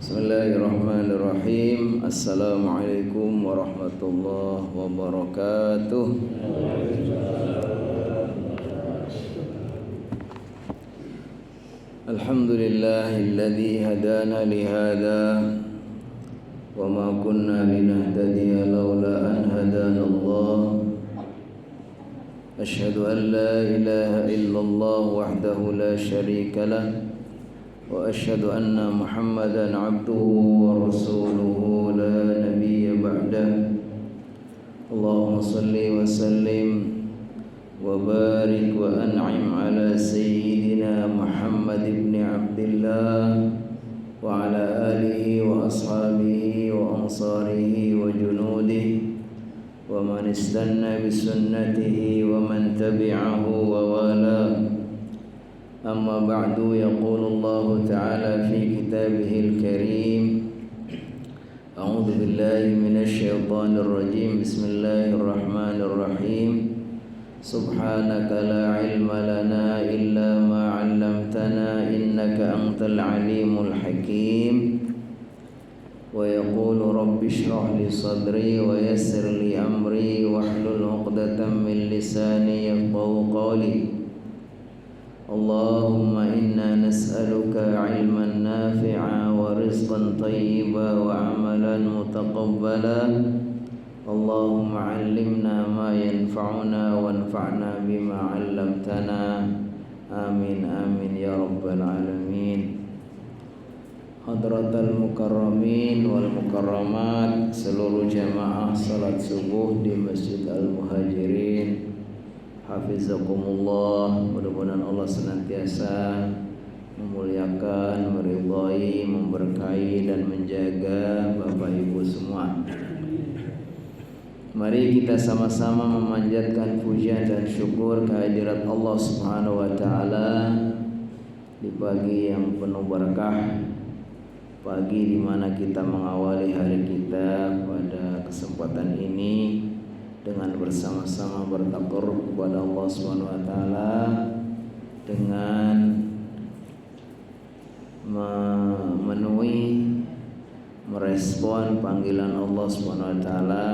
Bismillahirrahmanirrahim. Assalamualaikum warahmatullahi wabarakatuh. Alhamdulillahilladzi hadana lihada wa ma kunna linahtadiya laula an hadana Allah. Asyhadu an la ilaha illallah wahdahu la syarika lah wa asyhadu anna Muhammadan abduhu wa rasuluhu la nabiyya ba'dah. Allahumma salli wa sallim wa barik wa an'im ala sayyidina Muhammad ibn Abdillah wa ala alihi wa ashabihi wa ansarihi wa junudihi wa man istanna bi sunnatihi wa man tabi'ahu wa wala. أما بعد يقول الله تعالى في كتابه الكريم أعوذ بالله من الشيطان الرجيم بسم الله الرحمن الرحيم سبحانك لا علم لنا إلا ما علمتنا إنك أنت العليم الحكيم ويقول رب اشرح لي صدري ويسر لي أمري واحلل عقدة من لساني يفقهوا قولي اللهم إنا نسألك علما نافعا ورزقا طيبا وعملا متقبلا اللهم علمنا ما ينفعنا وانفعنا بما علمتنا آمين آمين يا رب العالمين. Hadratal mukarramin wal mukarramat, seluruh jamaah salat subuh di Masjid Al-Muhajirin, hafizakumullah. Mudah-mudahan Allah senantiasa memuliakan, meridhai, memberkahi dan menjaga Bapak Ibu semua. Mari kita sama-sama memanjatkan pujian dan syukur kehadirat Allah Subhanahu wa taala di pagi yang penuh berkah, pagi di mana kita mengawali hari kita pada kesempatan ini dengan bersama-sama bertakarrub kepada Allah Subhanahu wa taala dengan memenuhi, merespon panggilan Allah Subhanahu wa taala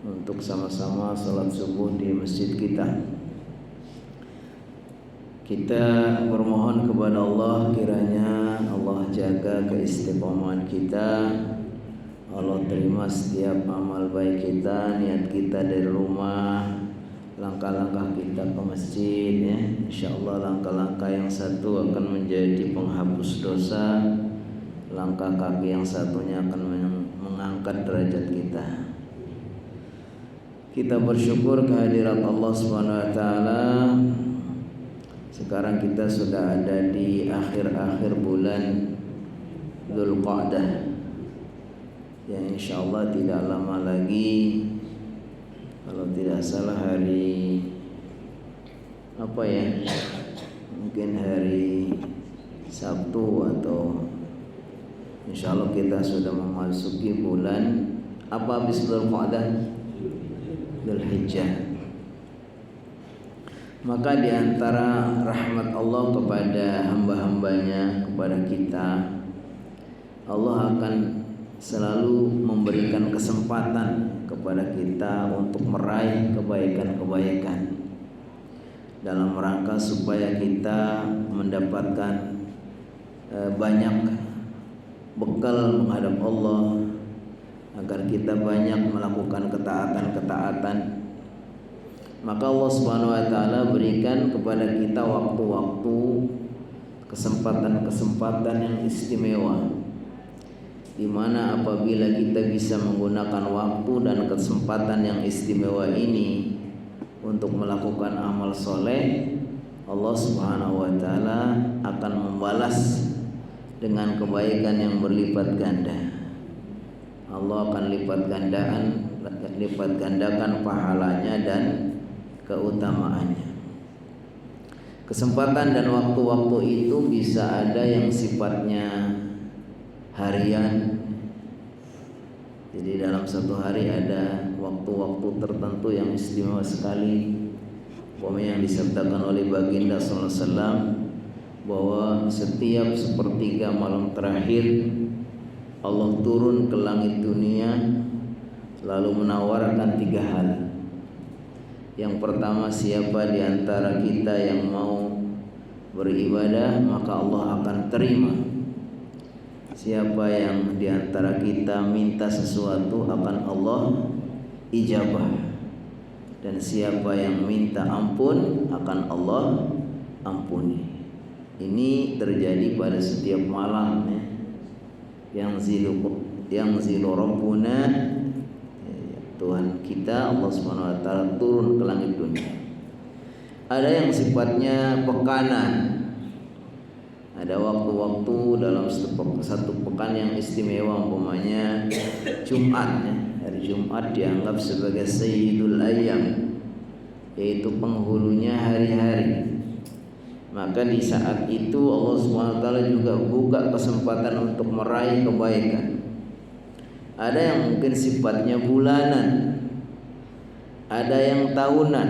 untuk sama-sama salat subuh di masjid kita. Kita bermohon kepada Allah kiranya Allah jaga keistiqomahan kita, Allah terima setiap amal baik kita, niat kita dari rumah, langkah-langkah kita ke masjid ya. Insyaallah langkah-langkah yang satu akan menjadi penghapus dosa, langkah kaki yang satunya akan mengangkat derajat kita. Kita bersyukur kehadirat Allah Subhanahu wa taala. Sekarang kita sudah ada di akhir-akhir bulan Dzulqa'dah. Ya insyaallah tidak lama lagi, kalau tidak salah hari apa ya, mungkin hari Sabtu atau insyaallah kita sudah memasuki bulan apa habis Dzulqa'dah? Dzulhijjah. Maka di antara rahmat Allah kepada hamba-hambanya, kepada kita, Allah akan selalu memberikan kesempatan kepada kita untuk meraih kebaikan-kebaikan dalam rangka supaya kita mendapatkan banyak bekal menghadap Allah, agar kita banyak melakukan ketaatan-ketaatan. Maka Allah Subhanahu wa taala berikan kepada kita waktu-waktu, kesempatan-kesempatan yang istimewa, di mana apabila kita bisa menggunakan waktu dan kesempatan yang istimewa ini untuk melakukan amal soleh, Allah Subhanahu wa taala akan membalas dengan kebaikan yang berlipat ganda. Allah akan lipat gandakan pahalanya dan keutamaannya. Kesempatan dan waktu-waktu itu bisa ada yang sifatnya harian. Jadi dalam satu hari ada waktu-waktu tertentu yang istimewa sekali, yang disabdakan oleh baginda sallallahu alaihi wasallam bahwa setiap sepertiga malam terakhir Allah turun ke langit dunia lalu menawarkan 3 hal. Yang pertama, siapa di antara kita yang mau beribadah maka Allah akan terima. Siapa yang di antara kita minta sesuatu akan Allah ijabah. Dan siapa yang minta ampun akan Allah ampuni. Ini terjadi pada setiap malam ya. Yang zilu Rabbuna, Tuhan kita Allah Subhanahu wa taala turun ke langit dunia. Ada yang sifatnya pekanan. Ada waktu-waktu dalam satu pekan yang istimewa, umpamanya Jumat ya. Hari Jumat dianggap sebagai Sayyidul Ayyam, yaitu penghulunya hari-hari. Maka di saat itu Allah SWT juga buka kesempatan untuk meraih kebaikan. Ada yang mungkin sifatnya bulanan, ada yang tahunan.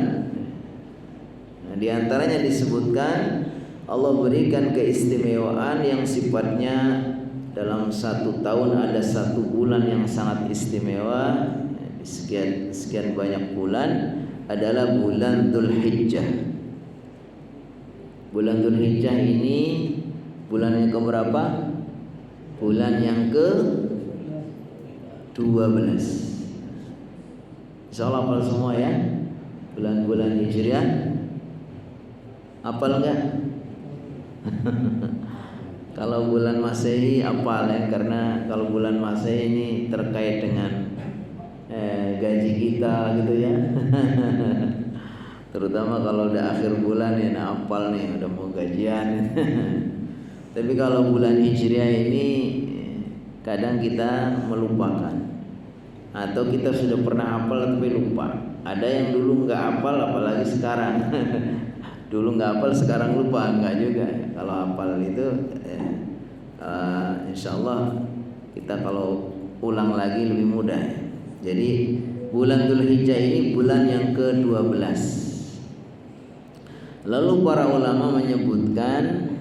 Nah, di antaranya disebutkan Allah berikan keistimewaan yang sifatnya dalam 1 tahun ada 1 bulan yang sangat istimewa. Sekian banyak bulan adalah bulan Dzulhijjah. Bulan Dzulhijjah ini bulan yang keberapa? Bulan yang ke-12. Insyaallah hafal semua ya. Bulan-bulan Hijriah. Hafal enggak? Kalau bulan Masehi hafal ya, karena kalau bulan Masehi ini terkait dengan gaji kita gitu ya. Terutama kalau udah akhir bulan ya, hafal nih udah mau gajian. Tapi kalau bulan Hijriah ini kadang kita melupakan, atau kita sudah pernah hafal tapi lupa. Ada yang dulu nggak hafal, apalagi sekarang. Dulu nggak hafal, sekarang lupa, nggak juga. Kalau hafal itu, insya Allah kita kalau ulang lagi lebih mudah. Jadi bulan Dzulhijjah ini bulan yang ke-12. Lalu para ulama menyebutkan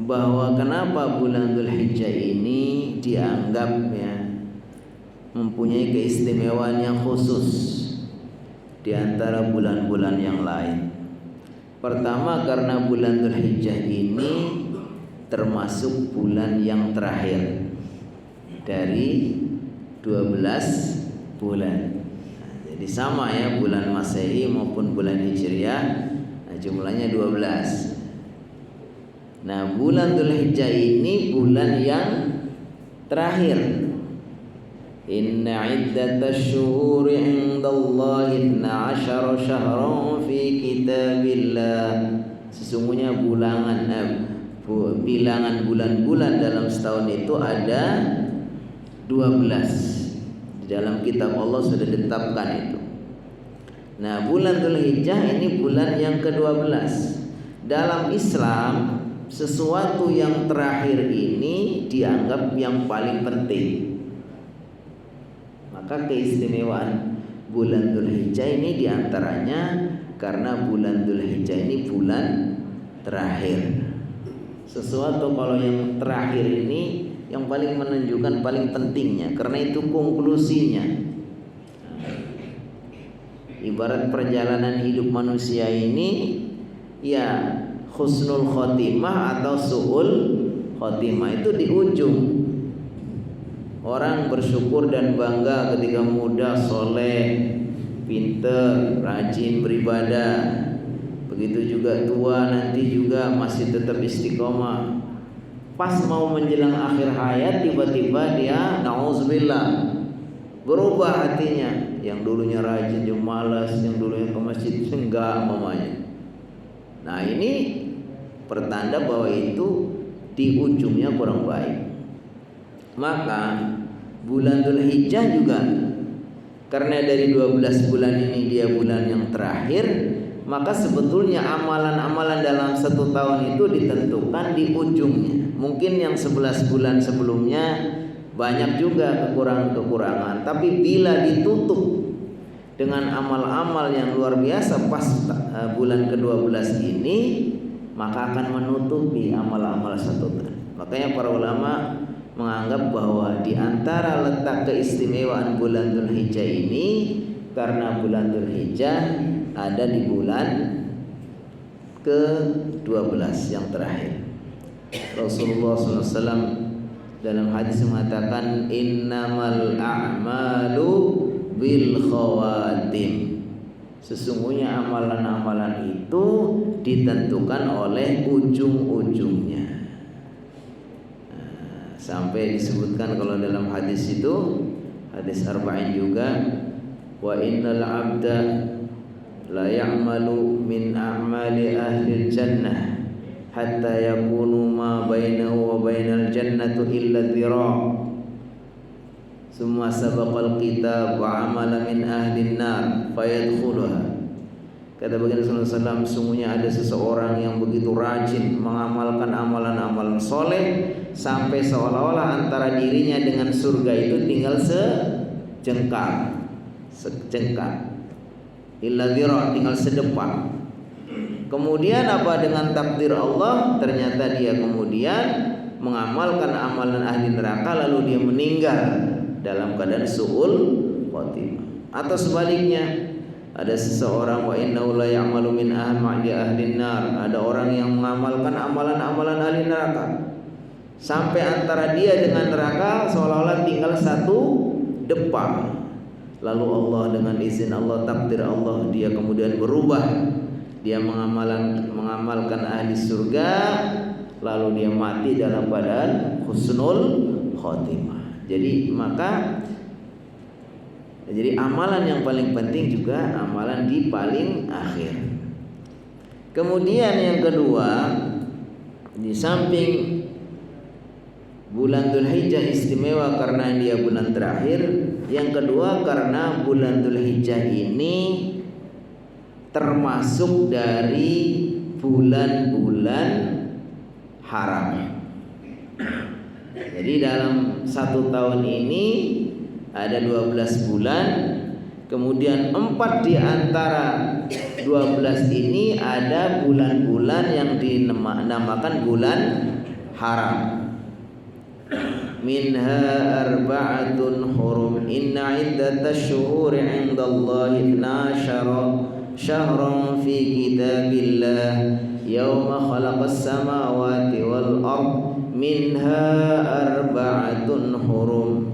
bahwa kenapa bulan Dzulhijjah ini dianggap ya mempunyai keistimewaan yang khusus di antara bulan-bulan yang lain. Pertama, karena bulan Dzulhijjah ini termasuk bulan yang terakhir dari 12 bulan. Jadi sama ya, bulan Masehi maupun bulan Hijriah, jumlahnya 12. Nah, bulan Dzulhijjah ini bulan yang terakhir. Inna iddatash syuhuri 'indallahi 12 syahran fi kitabillah. Sesungguhnya bilangan bulan-bulan dalam setahun itu ada 12. Di dalam kitab Allah sudah ditetapkan itu. Nah, bulan Dzulhijjah ini bulan yang ke-12. Dalam Islam, sesuatu yang terakhir ini dianggap yang paling penting. Maka keistimewaan bulan Dzulhijjah ini diantaranya karena bulan Dzulhijjah ini bulan terakhir. Sesuatu kalau yang terakhir ini yang paling menunjukkan paling pentingnya, karena itu konklusinya. Ibarat perjalanan hidup manusia ini ya husnul khotimah atau su'ul khotimah itu di ujung. Orang bersyukur dan bangga ketika muda, soleh, pinter, rajin beribadah. Begitu juga tua nanti juga masih tetap istiqomah. Pas mau menjelang akhir hayat, tiba-tiba dia na'udzubillah berubah hatinya. Yang dulunya rajin, yang malas, yang dulunya ke masjid enggak mamanya. Nah, ini pertanda bahwa itu di ujungnya kurang baik. Maka bulan Dzulhijjah juga karena dari 12 bulan ini dia bulan yang terakhir, maka sebetulnya amalan-amalan dalam 1 tahun itu ditentukan di ujungnya. Mungkin yang 11 bulan sebelumnya banyak juga kekurangan-kekurangan, tapi bila ditutup dengan amal-amal yang luar biasa pas bulan ke-12 ini, maka akan menutupi amal-amal 1 tahun. Makanya para ulama menganggap bahwa di antara letak keistimewaan bulan Dzulhijjah ini, karena bulan Dzulhijjah ada di bulan ke-12 yang terakhir. Rasulullah SAW dalam hadis mengatakan innamal a'malu bil khawatim. Sesungguhnya amalan-amalan itu ditentukan oleh ujung-ujungnya. Sampai disebutkan kalau dalam hadis itu, hadis arba'in juga, wa innal 'abda la ya'malu min a'mali ahli jannah hatta yakunu ma bainahu wa bainal jannati illa dhira'. Summa sabaqal kitab wa amala min ahli nar fayadkhuluha. Kata baginda sallallahu alaihi wasallam, sungguhnya ada seseorang yang begitu rajin mengamalkan amalan-amalan soleh sampai seolah-olah antara dirinya dengan surga itu tinggal sejengkal, illa dhira', tinggal sedepak. Kemudian apa dengan takdir Allah? Ternyata dia kemudian mengamalkan amalan ahli neraka lalu dia meninggal dalam keadaan su'ul khotimah. Atau sebaliknya, ada seseorang wa innahu la ya'malu min ahli nar, ada orang yang mengamalkan amalan-amalan ahli neraka sampai antara dia dengan neraka seolah-olah tinggal satu depak. Lalu Allah dengan izin Allah, takdir Allah, dia kemudian berubah, dia mengamalkan ahli surga, lalu dia mati dalam keadaan husnul khotimah. Jadi amalan yang paling penting juga amalan di paling akhir. Kemudian yang kedua, di samping bulan Dzulhijjah istimewa karena dia bulan terakhir, yang kedua karena bulan Dzulhijjah ini termasuk dari bulan-bulan haram. Jadi dalam satu tahun ini ada 12 bulan, kemudian 4 di antara 12 ini ada bulan-bulan yang dinamakan bulan haram. Minha arba'atun hurum inna iddatash syuhuri 'indallahi 12 syahran fi kitabillah yauma khalaqas samawati wal ard minha arba'atun hurum.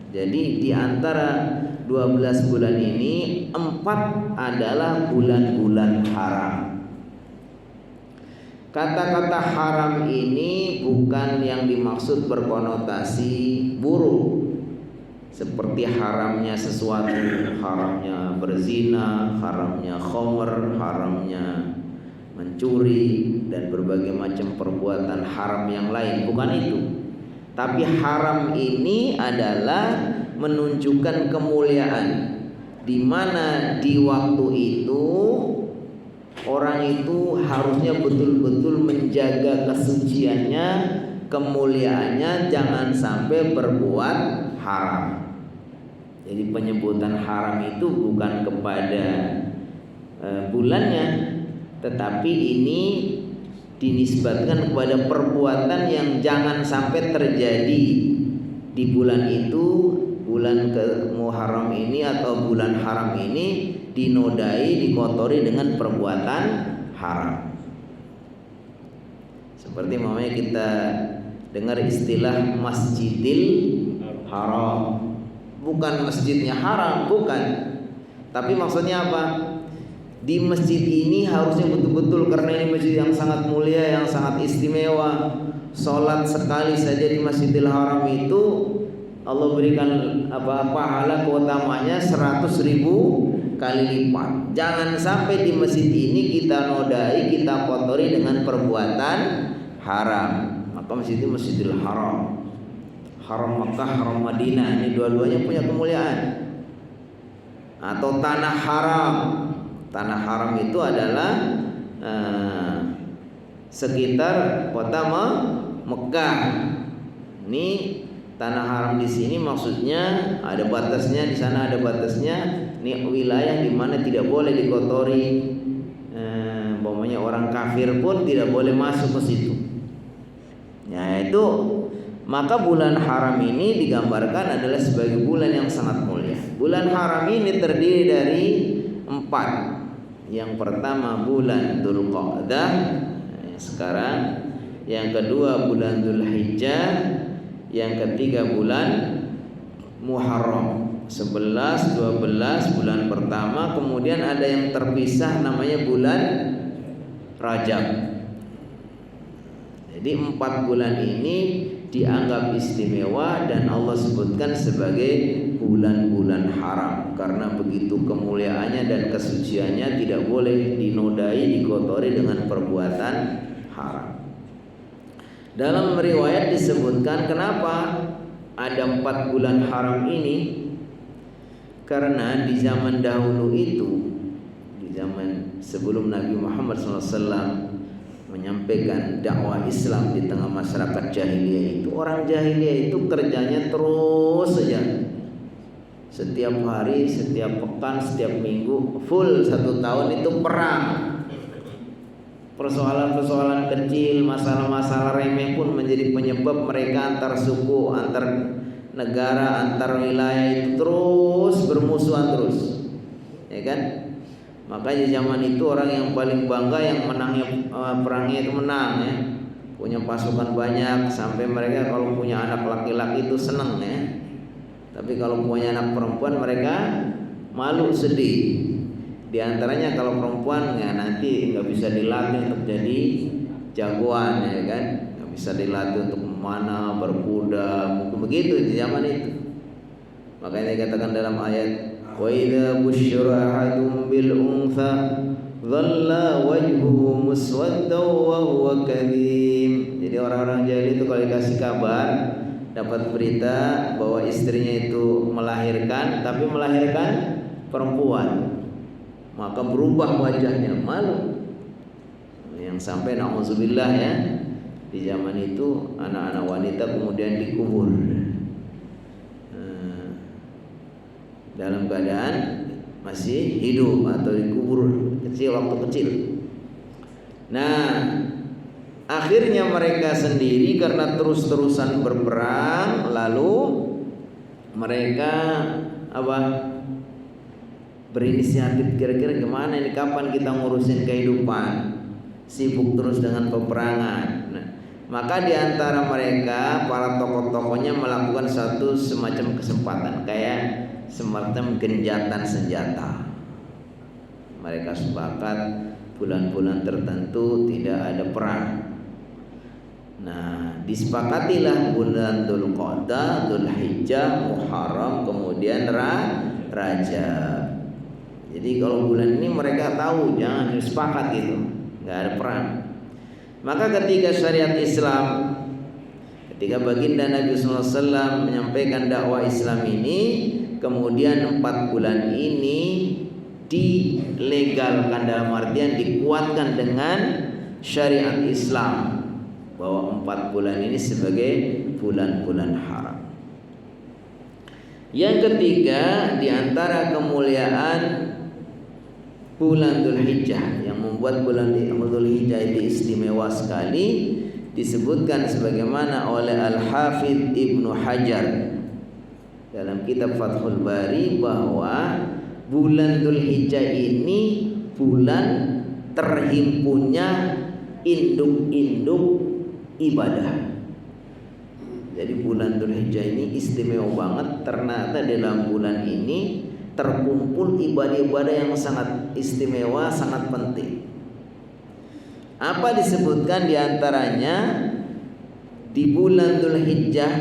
Jadi di antara 12 bulan ini 4 adalah bulan-bulan haram. Kata-kata haram ini bukan yang dimaksud berkonotasi buruk, seperti haramnya sesuatu, haramnya berzina, haramnya khomer, haramnya mencuri dan berbagai macam perbuatan haram yang lain, bukan itu. Tapi haram ini adalah menunjukkan kemuliaan, di mana di waktu itu orang itu harusnya betul-betul menjaga kesuciannya, kemuliaannya, jangan sampai berbuat haram. Jadi penyebutan haram itu bukan kepada bulannya, tetapi ini dinisbatkan kepada perbuatan yang jangan sampai terjadi di bulan itu. Bulan Muharram ini atau bulan haram ini dinodai, dikotori dengan perbuatan haram. Seperti namanya kita dengar istilah Masjidil Haram. Bukan masjidnya haram, bukan. Tapi maksudnya apa? Di masjid ini harusnya betul-betul, karena ini masjid yang sangat mulia, yang sangat istimewa. Sholat sekali saja di Masjidil Haram itu Allah berikan pahala keutamanya 100.000 kali lipat. Jangan sampai di masjid ini kita nodai, kita kotori dengan perbuatan haram. Maka masjid itu Masjidil Haram, Haram Makkah, Haram Madinah, ini dua-duanya punya kemuliaan. Atau tanah haram. Tanah haram itu adalah sekitar kota Mekah. Ini tanah haram di sini maksudnya ada batasnya, di sana ada batasnya. Ini wilayah di mana tidak boleh dikotori. Umpamanya orang kafir pun tidak boleh masuk ke situ. Ya, itu maka bulan haram ini digambarkan adalah sebagai bulan yang sangat mulia. Bulan haram ini terdiri dari 4. Yang pertama bulan Dzulqa'dah sekarang, yang kedua bulan Dzulhijjah, yang ketiga bulan Muharram. 11, 12 bulan pertama, kemudian ada yang terpisah namanya bulan Rajab. Jadi 4 bulan ini dianggap istimewa dan Allah sebutkan sebagai bulan-bulan haram karena begitu kemuliaannya dan kesuciannya, tidak boleh dinodai, dikotori dengan perbuatan haram. Dalam riwayat disebutkan kenapa ada 4 bulan haram ini, karena di zaman dahulu itu, di zaman sebelum Nabi Muhammad SAW menyampaikan dakwah Islam di tengah masyarakat jahiliyah itu, orang jahiliyah itu kerjanya terus saja, setiap hari, setiap pekan, setiap minggu, full 1 tahun itu perang. Persoalan-persoalan kecil, masalah-masalah remeh pun menjadi penyebab mereka antar suku, antar negara, antar wilayah itu terus bermusuhan terus, ya kan? Makanya zaman itu orang yang paling bangga yang menangnya perangnya itu menang, ya, punya pasukan banyak sampai mereka kalau punya anak laki-laki itu senang, ya. Tapi kalau punya anak perempuan mereka malu, sedih. Di antaranya kalau perempuan ya nanti nggak bisa dilatih untuk jadi jagoan, ya kan? Nggak bisa dilatih untuk memanah, berkuda, mungkin begitu di zaman itu. Makanya dikatakan dalam ayat, wa idza busyira ahadum bil untha dhalla wajhuhu muswaddan wa huwa kadhim. Jadi orang-orang jahil itu kalau dikasih kabar, dapat berita bahwa istrinya itu melahirkan, tapi melahirkan perempuan, maka berubah wajahnya, malu. Yang sampai na'udzubillah, ya, di zaman itu anak-anak wanita kemudian dikubur dalam keadaan masih hidup atau dikubur waktu kecil. Nah, akhirnya mereka sendiri karena terus-terusan berperang, lalu mereka berinisiatif, kira-kira gimana ini, kapan kita ngurusin kehidupan, sibuk terus dengan peperangan. Nah, maka di antara mereka para tokoh-tokohnya melakukan satu semacam kesempatan, kayak semacam genjatan senjata. Mereka sepakat bulan-bulan tertentu tidak ada perang. Nah, disepakatilah bulan Dzulqa'dah, Dzulhijjah, Muharram, kemudian Rajab. Jadi kalau bulan ini mereka tahu, jangan sepakat gitu, nggak ada perang. Maka ketika syariat Islam, ketika baginda Nabi SAW menyampaikan dakwah Islam ini, kemudian 4 bulan ini dilegalkan, dalam artian dikuatkan dengan syariat Islam, bahwa 4 bulan ini sebagai bulan-bulan haram. Yang ketiga, di antara kemuliaan bulan Dzulhijjah yang membuat bulan Dzulhijjah itu istimewa sekali, disebutkan sebagaimana oleh Al-Hafidz Ibnu Hajar dalam kitab Fathul Bari, bahwa bulan Dzulhijjah ini bulan terhimpunnya induk-induk ibadah. Jadi bulan Dzulhijjah ini istimewa banget, ternyata dalam bulan ini terkumpul ibadah-ibadah yang sangat istimewa, sangat penting. Apa disebutkan diantaranya? Di bulan Dzulhijjah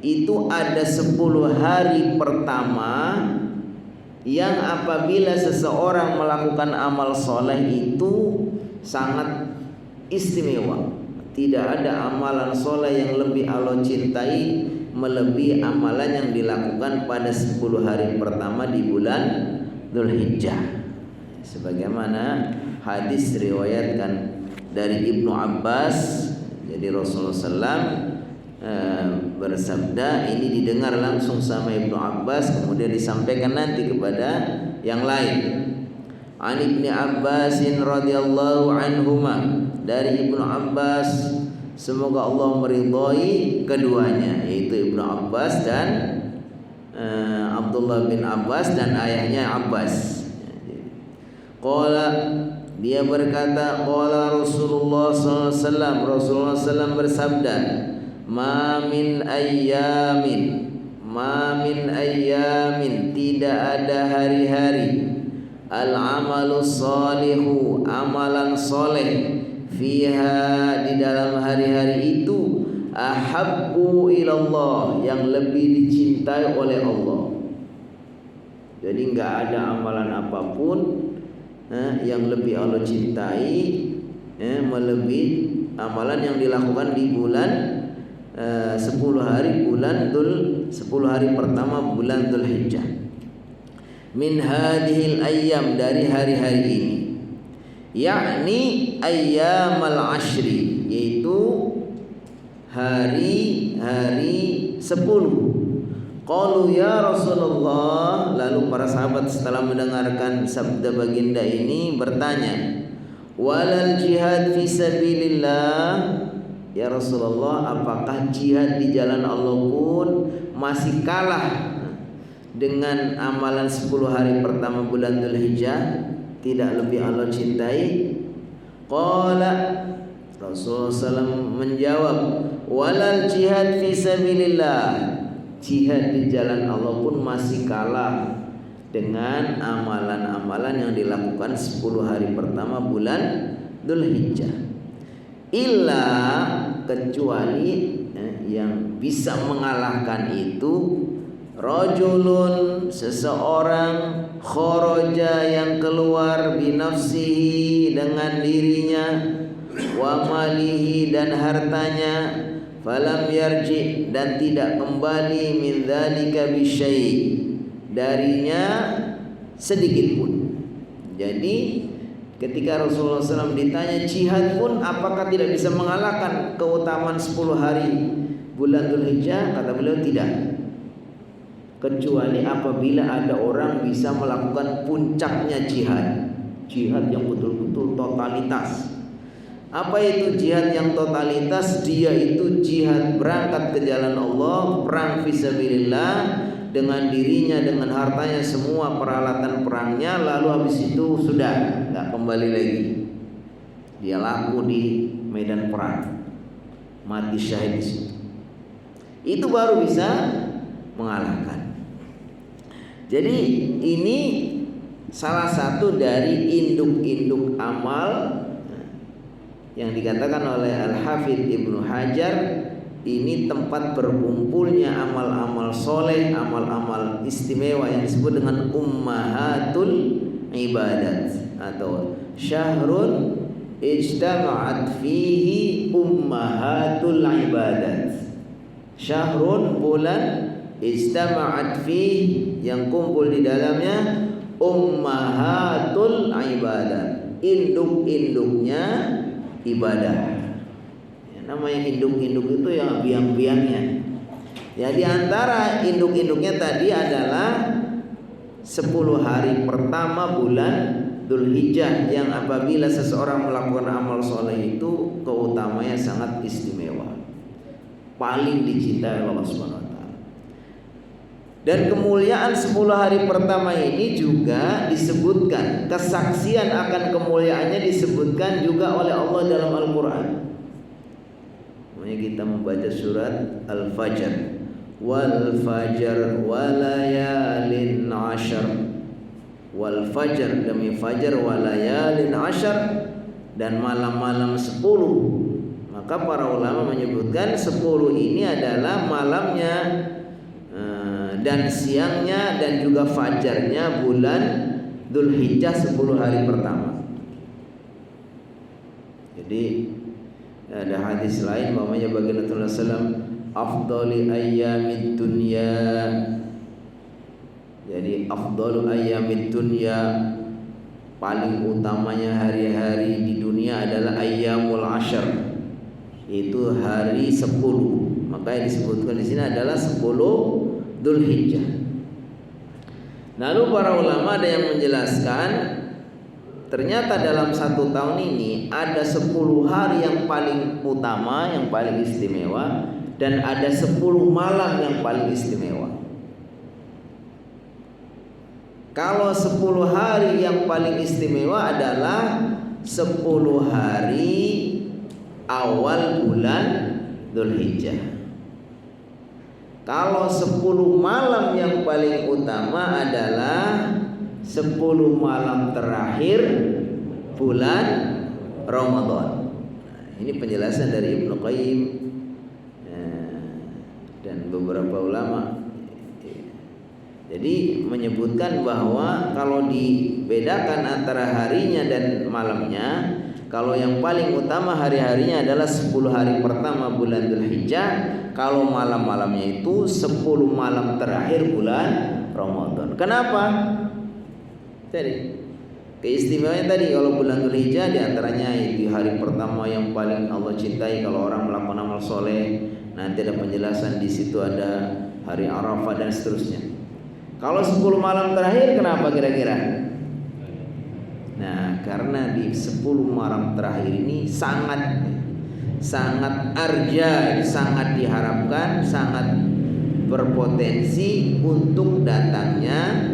itu ada 10 hari pertama yang apabila seseorang melakukan amal soleh itu sangat istimewa. Tidak ada amalan soleh yang lebih Allah cintai melebihi amalan yang dilakukan pada 10 hari pertama di bulan Dzulhijjah. Sebagaimana hadis riwayatkan dari Ibnu Abbas, jadi Rasulullah SAW bersabda, ini didengar langsung sama Ibnu Abbas, kemudian disampaikan nanti kepada yang lain. An Ibnu Abbas radhiyallahu anhuma, dari Ibnu Abbas semoga Allah meridhai keduanya, yaitu Ibnu Abbas dan Abdullah bin Abbas dan ayahnya Abbas. Qala, dia berkata, qala Rasulullah SAW, Rasulullah SAW bersabda, ma min ayyamin, tidak ada hari-hari, al-amalus salihu, amalan soleh, fiha, di dalam hari-hari itu, ahabbu ilallah, yang lebih dicintai oleh Allah. Jadi enggak ada amalan apapun yang lebih Allah cintai melebihi amalan yang dilakukan di bulan 10 hari pertama bulan Dzulhijjah. Min hadhil ayyam, dari hari-hari ini, yakni ayyamal ashri, yaitu hari-hari 10. Qalu ya Rasulullah, lalu para sahabat setelah mendengarkan sabda baginda ini bertanya, walal jihad fi sabilillah, ya Rasulullah, apakah jihad di jalan Allah pun masih kalah dengan amalan 10 hari pertama bulan Dzulhijjah, tidak lebih Allah cintai? Qala, Rasulullah SAW menjawab, walal jihad fi sabilillah, jihad di jalan Allah pun masih kalah dengan amalan-amalan yang dilakukan 10 hari pertama bulan Dzulhijjah. Illa, kecuali yang bisa mengalahkan itu, rajulun, seseorang, kharaja, yang keluar, binafsihi, dengan dirinya, wa malihi, dan hartanya, falam yarji, dan tidak kembali, min dzalika bisyai, darinya sedikit pun. Jadi ketika Rasulullah SAW ditanya jihad pun apakah tidak bisa mengalahkan keutamaan 10 hari bulan Dzulhijjah, kata beliau tidak, kecuali apabila ada orang bisa melakukan puncaknya jihad yang betul-betul totalitas. Apa itu jihad yang totalitas? Dia itu jihad berangkat ke jalan Allah, perang fisabilillah, dengan dirinya, dengan hartanya, semua peralatan perangnya, lalu habis itu sudah nggak kembali lagi. Dia laku di medan perang, mati syahid. Itu baru bisa mengalahkan. Jadi ini salah satu dari induk-induk amal yang dikatakan oleh Al-Hafidz Ibnu Hajar, ini tempat berkumpulnya amal-amal soleh, amal-amal istimewa yang disebut dengan ummahatul ibadat, atau syahrun ijtama'at fihi ummahatul ibadat. Syahrun, bulan, ijtama'at fihi, yang kumpul di dalamnya ummahatul ibadat, induk-induknya ibadah. Namanya induk-induk itu yang biang-biangnya. Ya, di antara induk-induknya tadi adalah 10 hari pertama bulan Dzulhijjah, yang apabila seseorang melakukan amal soleh itu keutamanya sangat istimewa, paling dicintai Allah Subhanahu wa taala. Dan kemuliaan 10 hari pertama ini juga disebutkan, kesaksian akan kemuliaannya disebutkan juga oleh Allah dalam Al-Quran. Makanya kita membaca surat Al-Fajr, wal fajr walayalin ashar, wal fajr, demi fajar, walayalin ashar, dan malam-malam 10. Maka para ulama menyebutkan 10 ini adalah malamnya dan siangnya dan juga fajarnya bulan Dzulhijjah 10 hari pertama. Jadi ada hadis lain bahwanya baginda Rasulullah SAW, afdali ayyamid dunya, jadi afdalu ayyamid dunya, paling utamanya hari-hari di dunia adalah ayyamul ashar, itu hari 10. Maka yang disebutkan di sini adalah 10 Dzulhijjah. Lalu para ulama ada yang menjelaskan ternyata dalam 1 tahun ini ada 10 hari yang paling utama, yang paling istimewa, dan ada 10 malam yang paling istimewa. Kalau 10 hari yang paling istimewa adalah 10 hari awal bulan Dzulhijjah. Kalau 10 malam yang paling utama adalah 10 malam terakhir bulan Ramadan. Ini penjelasan dari Ibnu Qayyim dan beberapa ulama. Jadi menyebutkan bahwa kalau dibedakan antara harinya dan malamnya, kalau yang paling utama hari-harinya adalah 10 hari pertama bulan Dzulhijjah, kalau malam-malamnya itu 10 malam terakhir bulan Ramadan. Kenapa? Jadi keistimewaannya tadi, kalau bulan Dzulhijjah diantaranya itu hari pertama yang paling Allah cintai kalau orang melakukan amal soleh. Nanti ada penjelasan di situ, ada hari Arafah dan seterusnya. Kalau 10 malam terakhir kenapa kira-kira? Nah, karena di 10 malam terakhir ini sangat arja, sangat diharapkan, sangat berpotensi untuk datangnya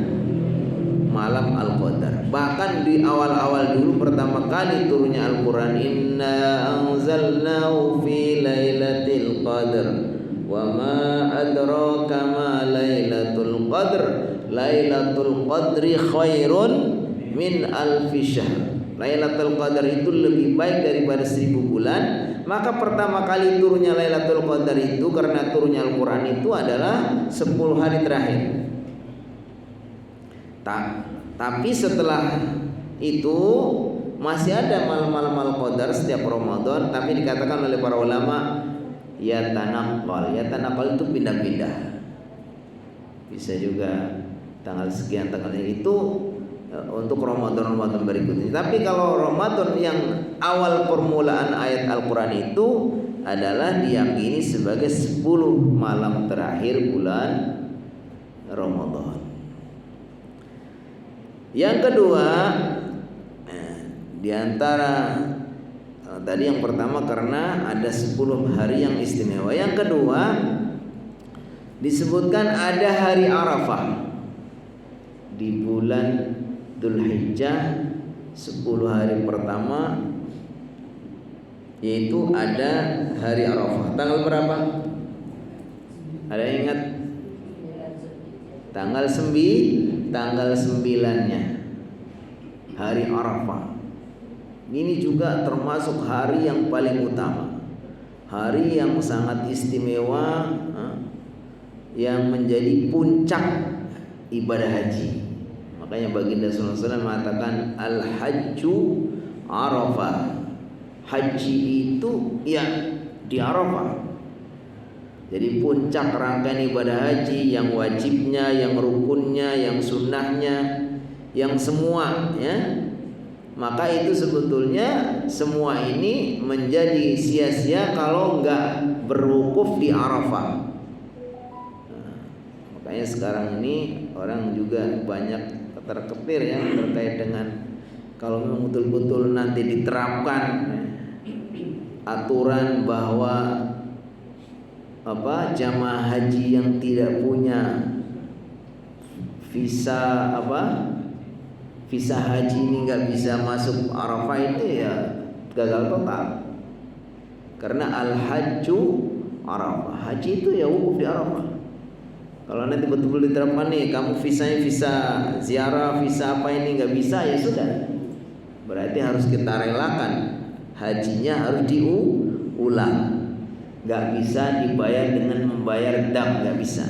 malam Al-Qadar. Bahkan di awal-awal dulu pertama kali turunnya Al-Quran, inna anzalnahu fi lailatul qadr wa ma adraka ma lailatul qadr lailatul qadri khairun min alfi syahr. Lailatul Qadar itu lebih baik daripada 1000 bulan. Maka pertama kali turunnya Lailatul Qadar itu karena turunnya Al-Quran itu adalah 10 hari terakhir. Tapi setelah itu masih ada malam-malam Al-Qadar setiap Ramadan, tapi dikatakan oleh para ulama ya tanaqal itu pindah-pindah. Bisa juga tanggal sekian, tanggal itu untuk Ramadan berikutnya. Tapi kalau Ramadan yang awal permulaan ayat Al-Quran itu adalah diyakini sebagai 10 malam terakhir bulan Ramadan. Yang kedua, di antara tadi yang pertama karena ada 10 hari yang istimewa. Yang kedua disebutkan ada hari Arafah di bulan Dzulhijjah 10 hari pertama, yaitu ada hari Arafah. Tanggal berapa? Ada yang ingat? Tanggal 9-nya hari Arafah. Ini juga termasuk hari yang paling utama, hari yang sangat istimewa, yang menjadi puncak ibadah haji. Makanya baginda sallallahu alaihi wasallam mengatakan al-hajju Arafah. Haji itu ya di Arafah. Jadi puncak rangkaian ibadah haji, yang wajibnya, yang rukunnya, yang sunnahnya, yang semua ya. Maka itu sebetulnya semua ini menjadi sia-sia kalau enggak berwukuf di Arafah. Makanya sekarang ini orang juga banyak ketar-ketir ya terkait dengan kalau memang betul-betul nanti diterapkan aturan bahwa jamaah haji yang tidak punya visa visa haji ini nggak bisa masuk Arafah, itu ya gagal total. Karena al-hajju Arafah, haji itu ya wukuf di Arafah. Kalau nanti betul-betul diterapkan nih, kamu visanya visa ziarah, visa apa ini nggak bisa, ya sudah. Berarti harus kita relakan, hajinya harus diulang. Nggak bisa dibayar dengan membayar dam, nggak bisa.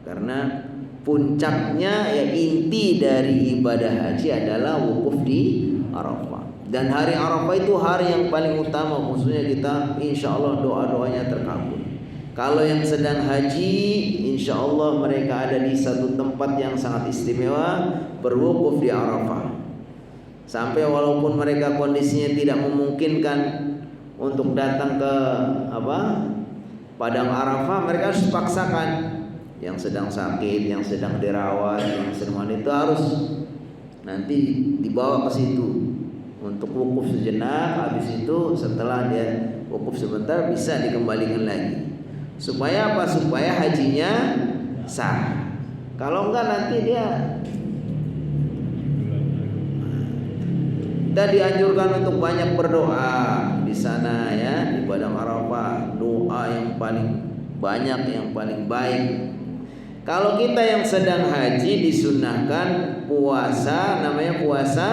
Karena puncaknya ya inti dari ibadah haji adalah wukuf di Arafah. Dan hari Arafah itu hari yang paling utama, khususnya kita insya Allah doa-doanya terkabul. Kalau yang sedang haji, insya Allah mereka ada di satu tempat yang sangat istimewa, berwukuf di Arafah. Sampai walaupun mereka kondisinya tidak memungkinkan untuk datang ke padang Arafah, mereka harus paksakan. Yang sedang sakit, yang sedang dirawat, yang sedang itu harus nanti dibawa ke situ untuk wukuf sejenak. Habis itu setelah dia wukuf sebentar bisa dikembalikan lagi. Supaya apa? Supaya hajinya sah. Kalau enggak nanti dia kita dianjurkan untuk banyak berdoa di sana ya, di Padang Arafah. Doa yang paling banyak, yang paling baik. Kalau kita yang sedang haji disunahkan puasa, namanya puasa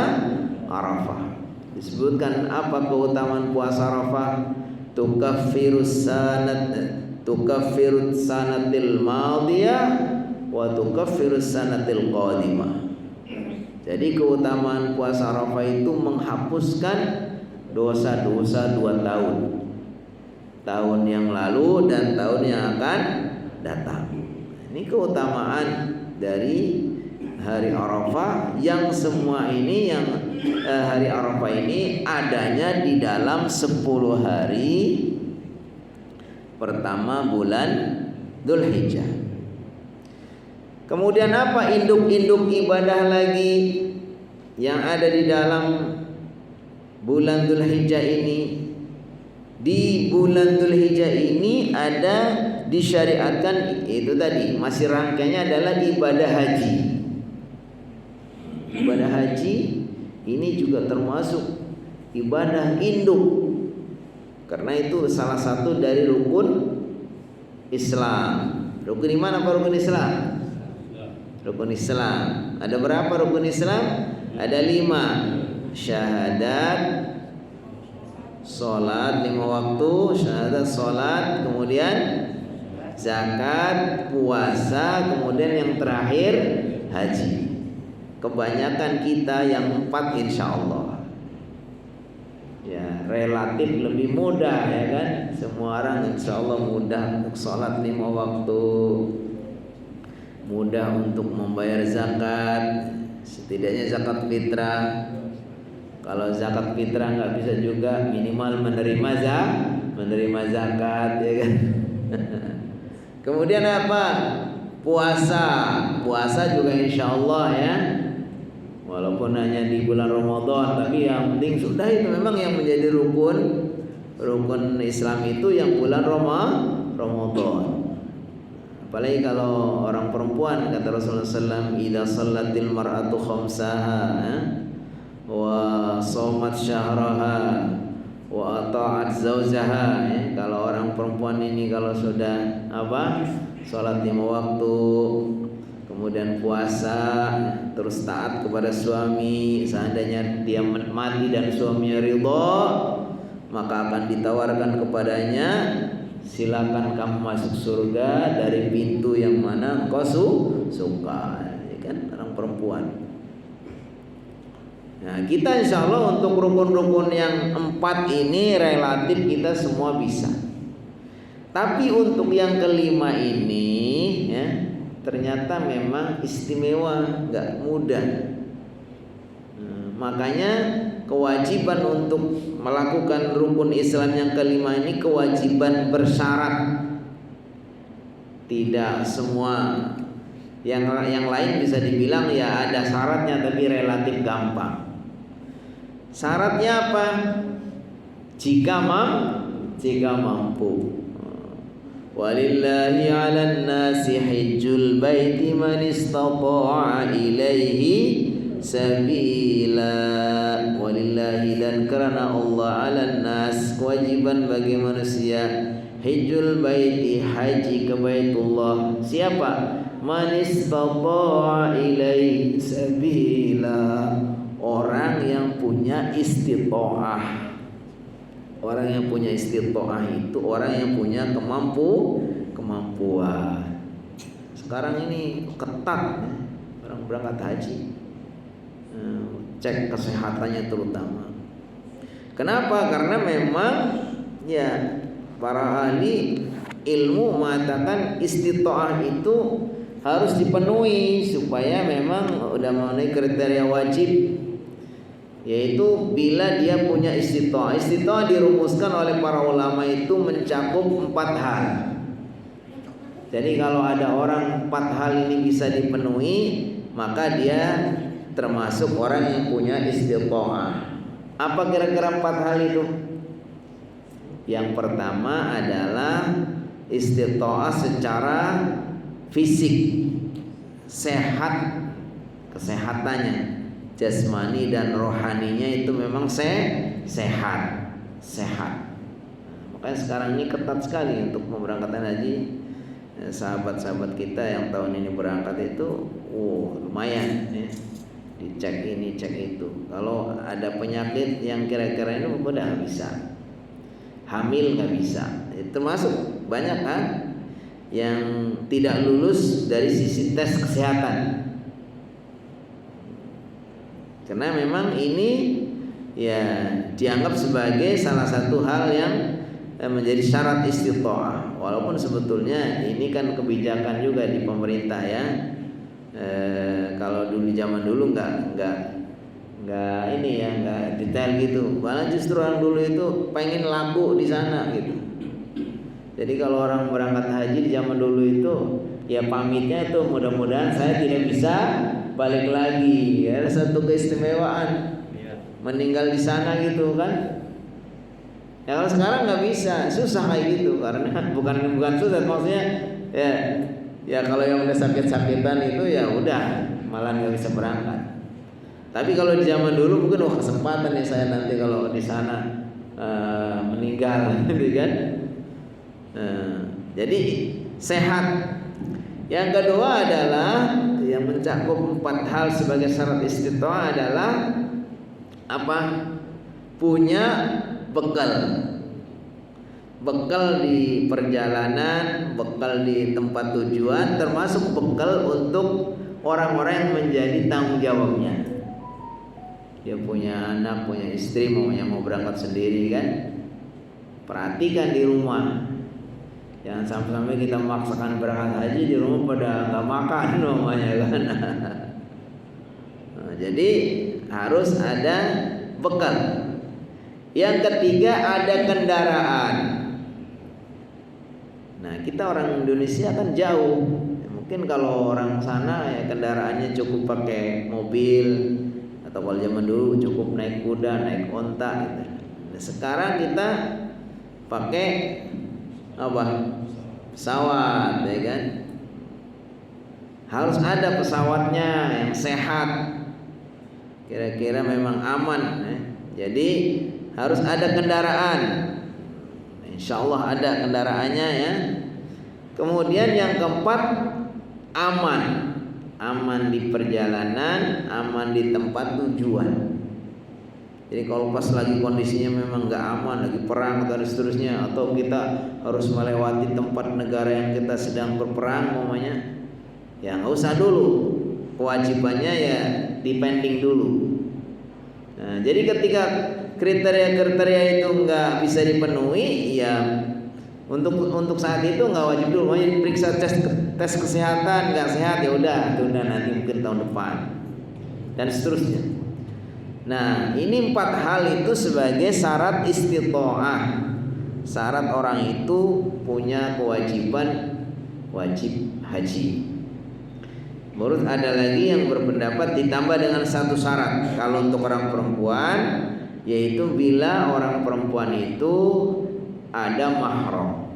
Arafah. Disebutkan apa keutamaan puasa Arafah? Tukaffirus sanatil madiyah wa tukaffirus sanatil qadimah. Jadi keutamaan puasa Arafah itu menghapuskan dosa-dosa 2 tahun. Tahun yang lalu dan tahun yang akan datang. Ini keutamaan dari hari Arafah, yang semua ini yang hari Arafah ini adanya di dalam 10 hari pertama bulan Dzulhijjah. Kemudian apa induk-induk ibadah lagi yang ada di dalam bulan Dzulhijjah ini? Di bulan Dzulhijjah ini ada disyariatkan, itu tadi masih rangkaiannya adalah ibadah haji. Ibadah haji ini juga termasuk ibadah induk, karena itu salah satu dari rukun Islam. Rukun iman apa rukun Islam? Rukun Islam. Ada berapa rukun Islam? Ada 5. Syahadat, salat 5 waktu, syahadat, salat, kemudian zakat, puasa, kemudian yang terakhir haji. Kebanyakan kita yang 4 insyaallah ya relatif lebih mudah ya kan. Semua orang insyaallah mudah untuk salat 5 waktu, mudah untuk membayar zakat, setidaknya zakat fitrah. Kalau zakat fitrah nggak bisa juga minimal menerima zakat ya kan. Kemudian apa? Puasa juga insyaallah ya. Walaupun hanya di bulan Ramadan, tapi yang penting sudah itu memang yang menjadi rukun Islam itu yang bulan Ramadan. Apalagi kalau orang perempuan, kata Rasulullah SAW, idza shallatil mar'atu khamsaha wa shamat syahraha wa ata'at zawjaha. Kalau orang perempuan ini kalau sudah salat 5 waktu, kemudian puasa, terus taat kepada suami, seandainya dia mati dan suaminya ridha, maka akan ditawarkan kepadanya, silakan kamu masuk surga dari pintu yang mana engkau suka, ya kan, orang perempuan. Nah, kita insya Allah untuk rukun-rukun yang 4 ini relatif kita semua bisa. Tapi untuk yang kelima ini ya, ternyata memang istimewa, nggak mudah. Makanya kewajiban untuk melakukan rukun Islam yang kelima ini kewajiban bersyarat. Tidak semua yang lain bisa dibilang ya ada syaratnya, tapi relatif gampang. Syaratnya apa? Jika mampu. Walillahi 'alan nasi hajjul baiti man istata'a ilaihi sabila. Walillahi, dan karena Allah, 'alan nas, kewajiban bagi manusia, hajjul baiti, haji ke Baitullah. Siapa? Man istata'a ilaihi sabila, orang yang punya istita'ah. Orang yang punya istita'ah itu orang yang punya kemampuan. Sekarang ini ketat ya, orang berangkat haji, cek kesehatannya terutama. Kenapa? Karena memang ya para ahli ilmu mengatakan istita'ah itu harus dipenuhi supaya memang udah memenuhi kriteria wajib, yaitu bila dia punya istita'ah. Istita'ah dirumuskan oleh para ulama itu mencakup 4 hal. Jadi kalau ada orang 4 hal ini bisa dipenuhi, maka dia termasuk orang yang punya istiqomah. Apa kira-kira 4 hal itu? Yang pertama adalah istiqomah secara fisik, sehat, kesehatannya jasmani dan rohaninya itu memang sehat. Makanya sekarang ini ketat sekali untuk memberangkatkan haji. Sahabat-sahabat kita yang tahun ini berangkat itu lumayan ya. Dicek ini cek itu. Kalau ada penyakit yang kira-kira ini udah nggak bisa. Hamil nggak bisa. Itu termasuk banyak kan yang tidak lulus dari sisi tes kesehatan. Karena memang ini ya dianggap sebagai salah satu hal yang menjadi syarat istiqomah. Walaupun sebetulnya ini kan kebijakan juga di pemerintah ya. Kalau dulu zaman dulu nggak ini ya, nggak detail gitu. Malah justru orang dulu itu pengen laku di sana gitu. Jadi kalau orang berangkat haji di zaman dulu itu ya pamitnya itu mudah-mudahan saya tidak bisa balik lagi. Ya, ada satu keistimewaan meninggal di sana gitu kan. Ya kalau sekarang nggak bisa, susah kayak gitu karena bukan susah maksudnya ya kalau yang udah sakit-sakitan itu ya udah malah nggak bisa berangkat. Tapi kalau di zaman dulu mungkin kesempatan ya saya nanti kalau di sana meninggal, gitu kan? Jadi sehat. Yang kedua adalah yang mencakup 4 hal sebagai syarat istiqomah adalah apa? Punya bekal di perjalanan, bekal di tempat tujuan, termasuk bekal untuk orang-orang yang menjadi tanggung jawabnya. Dia punya anak, punya istri, mau berangkat sendiri kan. Perhatikan di rumah. Jangan sampai kita memaksakan berangkat haji di rumah pada nggak makan namanya kan. Nah, jadi harus ada bekal. Yang ketiga ada kendaraan. Nah kita orang Indonesia kan jauh. Mungkin kalau orang sana ya kendaraannya cukup pakai mobil, atau kalau zaman dulu cukup naik kuda, naik onta gitu. Nah, sekarang kita pakai apa? Pesawat, ya kan? Harus ada pesawatnya yang sehat. Kira-kira memang aman. Jadi harus ada kendaraan. Insya Allah ada kendaraannya ya. Kemudian yang keempat aman di perjalanan, aman di tempat tujuan. Jadi kalau pas lagi kondisinya memang nggak aman, lagi perang dan seterusnya, atau kita harus melewati tempat negara yang kita sedang berperang, umpamanya, ya nggak usah dulu. Kewajibannya ya dipending dulu. Nah, jadi ketika kriteria itu nggak bisa dipenuhi, ya untuk saat itu nggak wajib dulu. Mau periksa tes kesehatan, nggak sehat ya udah tunda nanti mungkin tahun depan dan seterusnya. Nah ini 4 hal itu sebagai syarat istiqomah. Syarat orang itu punya kewajiban wajib haji. Menurut ada lagi yang berpendapat ditambah dengan 1 syarat kalau untuk orang perempuan, yaitu bila orang perempuan itu ada mahram.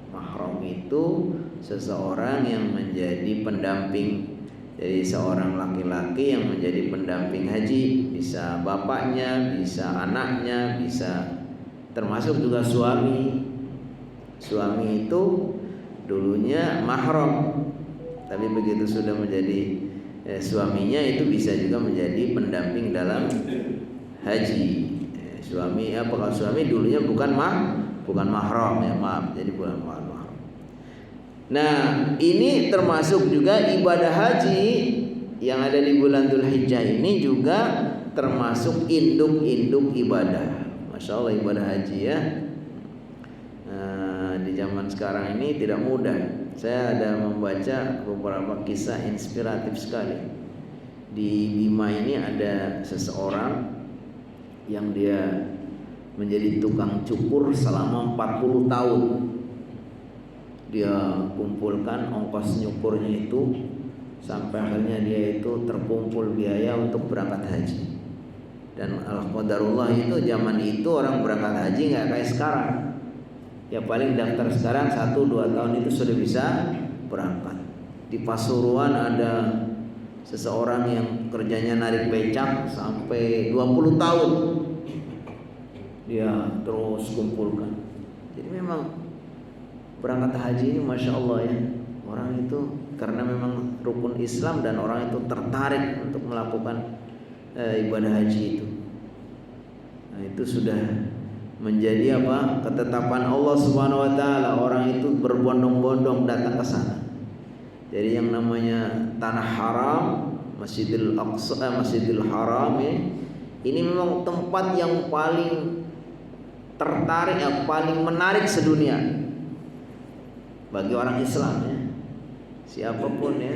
Mahram itu seseorang yang menjadi pendamping. Jadi seorang laki-laki yang menjadi pendamping haji, bisa bapaknya, bisa anaknya, bisa termasuk juga suami. Suami itu dulunya mahram, tapi begitu sudah menjadi suaminya itu bisa juga menjadi pendamping dalam haji. Suami kalau suami dulunya bukan mahram ya, maaf, jadi bukan mahram. Nah ini termasuk juga ibadah haji yang ada di bulan Dzulhijjah ini juga termasuk induk-induk ibadah. Masya Allah ibadah haji ya. Di zaman sekarang ini tidak mudah. Saya ada membaca beberapa kisah inspiratif sekali. Di Bima ini ada seseorang yang dia menjadi tukang cukur selama 40 tahun. Dia kumpulkan ongkos nyukurnya itu sampai akhirnya dia itu terkumpul biaya untuk berangkat haji. Dan al-qadarullah itu zaman itu orang berangkat haji nggak kayak sekarang. Ya paling daftar sekarang 1-2 tahun itu sudah bisa berangkat. Di Pasuruan ada seseorang yang kerjanya narik becak sampai 20 tahun dia terus kumpulkan. Jadi memang berangkat haji ini Masya Allah ya, orang itu karena memang rukun Islam dan orang itu tertarik untuk melakukan ibadah haji itu. Nah itu sudah menjadi apa, ketetapan Allah Subhanahu wa taala, orang itu berbondong-bondong datang ke sana. Jadi yang namanya tanah haram, Masjidil Aqsa, Masjidil Haram ya, ini memang tempat yang paling tertarik, yang paling menarik sedunia bagi orang Islam ya, siapapun ya,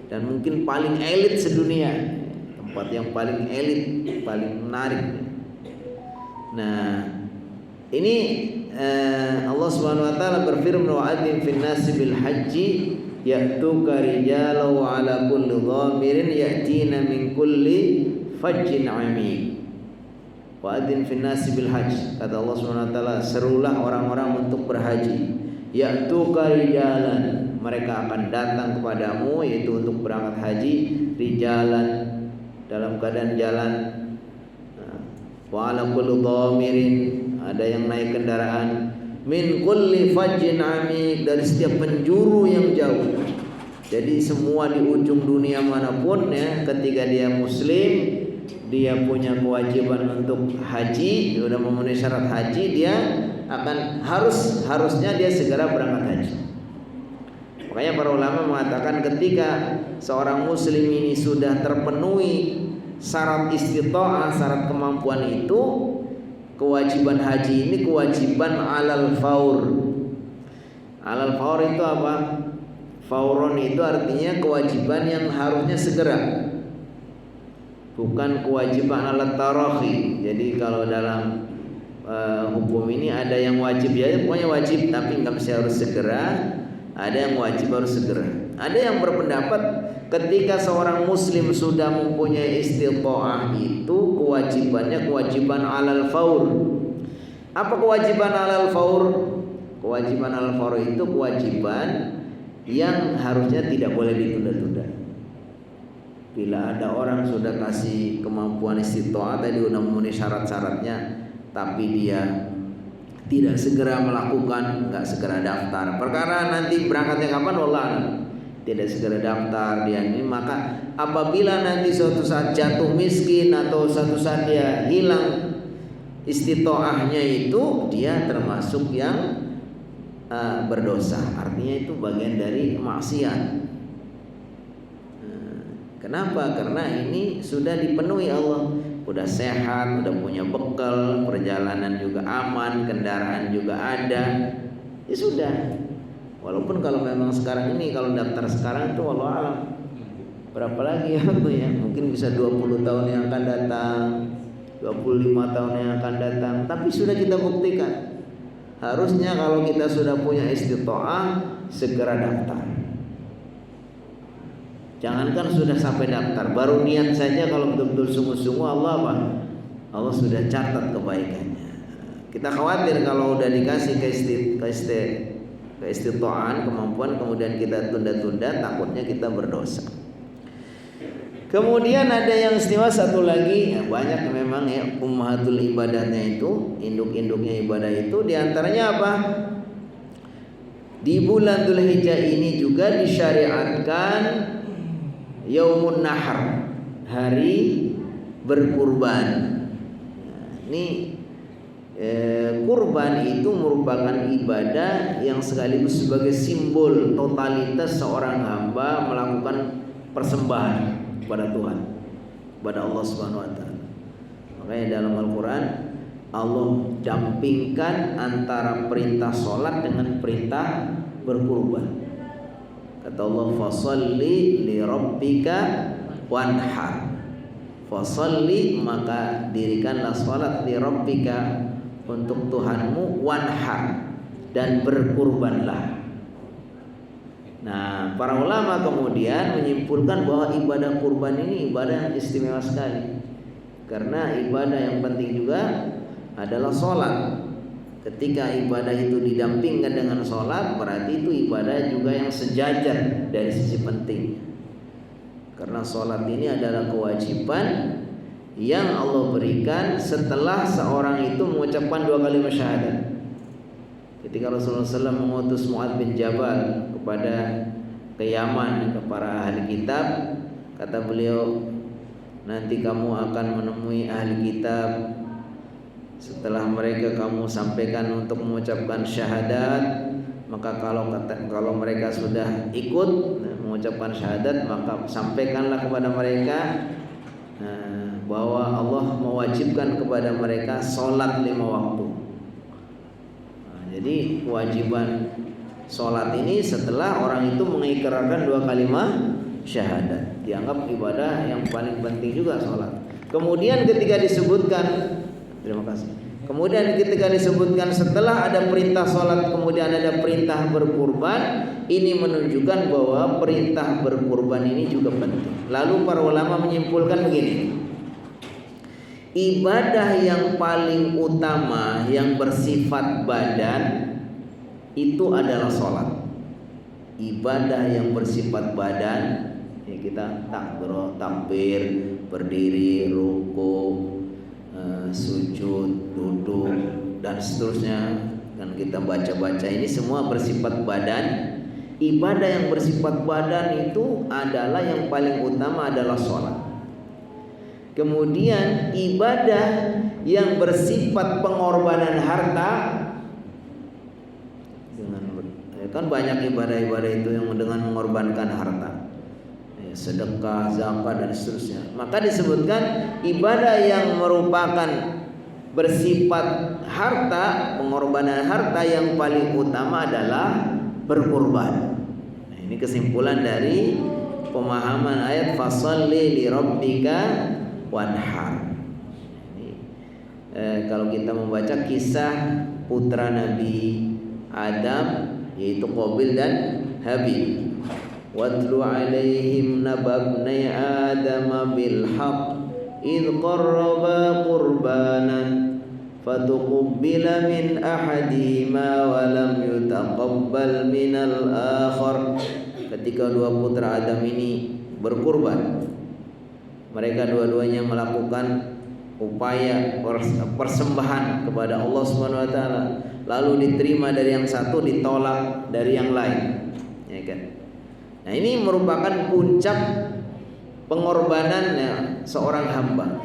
dan mungkin paling elit sedunia, tempat yang paling elit, paling menarik. Nah, ini Allah Subhanahu wa taala berfirman, wa adzim fin nasi bil haji ya'tuka rijalan wa ala kulli dhamirin ya'tina min kulli fajjin 'amiq. Wa adzim fin nasi bil haji, kata Allah Subhanahu wa taala, serulah orang-orang untuk berhaji. Ya'tuka rijalan, mereka akan datang kepadamu, yaitu untuk berangkat haji, rijalan, dalam keadaan jalan. Wa ala kulli dhamirin, ada yang naik kendaraan, min kulli fajjin amiq, dari setiap penjuru yang jauh. Jadi semua di ujung dunia manapun ya, ketika dia muslim, dia punya kewajiban untuk haji, dia sudah memenuhi syarat haji, dia akan harusnya dia segera berangkat haji. Makanya para ulama mengatakan ketika seorang muslim ini sudah terpenuhi syarat istita'ah, syarat kemampuan itu, kewajiban haji ini kewajiban alal faur. Alal faur itu apa? Fauron itu artinya kewajiban yang harusnya segera, bukan kewajiban alat tarakhi. Jadi kalau dalam hukum ini ada yang wajib ya, pokoknya wajib tapi nggak mesti harus segera. Ada yang wajib harus segera. Ada yang berpendapat ketika seorang muslim sudah mempunyai istita'ah itu kewajibannya kewajiban alal faur. Apa kewajiban alal faur? Kewajiban alal faur itu kewajiban yang harusnya tidak boleh ditunda-tunda. Bila ada orang sudah kasih kemampuan istita'ah, tadi sudah memenuhi syarat-syaratnya, tapi dia tidak segera melakukan, nggak segera daftar, perkara nanti berangkatnya kapan, wallah tidak segera daftar dia ini, maka apabila nanti suatu saat jatuh miskin atau suatu saat dia hilang istita'ahnya itu, dia termasuk yang berdosa, artinya itu bagian dari maksiat. Kenapa? Karena ini sudah dipenuhi Allah, udah sehat, udah punya bekal, perjalanan juga aman, kendaraan juga ada, ya sudah. Walaupun kalau memang sekarang ini kalau daftar sekarang itu wallahu alam berapa lagi ya tuh ya, mungkin bisa 20 tahun yang akan datang, 25 tahun yang akan datang, tapi sudah kita buktikan harusnya kalau kita sudah punya istita'ah segera daftar. Jangankan sudah sampai daftar, baru niat saja kalau betul-betul sungguh-sungguh, Allah apa? Allah sudah catat kebaikannya. Kita khawatir kalau udah dikasih keistita'an, kemampuan, kemudian kita tunda-tunda, takutnya kita berdosa. Kemudian ada yang istimewa satu lagi, ya banyak memang ya, ummahatul ibadahnya itu, induk-induknya ibadah itu, diantaranya apa? Di bulan Dzulhijjah ini juga disyariatkan Yaumun Nahar, hari berkurban. Ini kurban itu merupakan ibadah yang sekaligus sebagai simbol totalitas seorang hamba melakukan persembahan kepada Tuhan, kepada Allah Subhanahu wa taala. Makanya dalam Al-Qur'an Allah dampingkan antara perintah sholat dengan perintah berkurban. Kata Allah, fasalli li rabbika wanhar. Fasalli, maka dirikanlah salat, li rabbika, untuk Tuhanmu, wanhar, dan berkurbanlah. Nah, para ulama kemudian menyimpulkan bahwa ibadah kurban ini ibadah yang istimewa sekali. Karena ibadah yang penting juga adalah sholat. Ketika ibadah itu didampingkan dengan sholat, berarti itu ibadah juga yang sejajar dari sisi penting. Karena sholat ini adalah kewajiban yang Allah berikan setelah seorang itu mengucapkan 2 kalimat syahadat. Ketika Rasulullah SAW mengutus Mu'adz bin Jabal ke Yaman, ke para ahli kitab, kata beliau, nanti kamu akan menemui ahli kitab. Setelah mereka kamu sampaikan untuk mengucapkan syahadat, maka kalau mereka sudah ikut mengucapkan syahadat, maka sampaikanlah kepada mereka bahwa Allah mewajibkan kepada mereka sholat 5 waktu. Jadi kewajiban sholat ini setelah orang itu mengikrarkan 2 kalimat syahadat, dianggap ibadah yang paling penting juga sholat. Kemudian ketika disebutkan, terima kasih. Kemudian ketika disebutkan setelah ada perintah sholat, kemudian ada perintah berkurban, ini menunjukkan bahwa perintah berkurban ini juga penting. Lalu para ulama menyimpulkan begini, ibadah yang paling utama yang bersifat badan itu adalah sholat. Ibadah yang bersifat badan, ya kita takbir, berdiri, ruku, sujud, duduk, dan seterusnya. Kan kita baca-baca ini semua bersifat badan. Ibadah yang bersifat badan itu adalah yang paling utama adalah sholat. Kemudian ibadah yang bersifat pengorbanan harta, kan banyak ibadah-ibadah itu yang dengan mengorbankan harta, sedekah, zakat, dan seterusnya. Maka disebutkan ibadah yang merupakan bersifat harta, pengorbanan harta yang paling utama adalah berkurban. Nah, ini kesimpulan dari pemahaman ayat fasholli li rabbika wanhar. Kalau kita membaca kisah putra Nabi Adam, yaitu Qabil dan Habil, watlu alaihim nababnai Adam bil haqq idh qarraba qurbanan fatuqbila min ahadihima wa lam yutaqabbal minal akhar. Ketika 2 putra Adam ini berkurban, mereka dua-duanya melakukan upaya persembahan kepada Allah Subhanahu wa taala, lalu diterima dari yang satu, ditolak dari yang lain, ya kan? Nah, ini merupakan puncak pengorbanannya seorang hamba.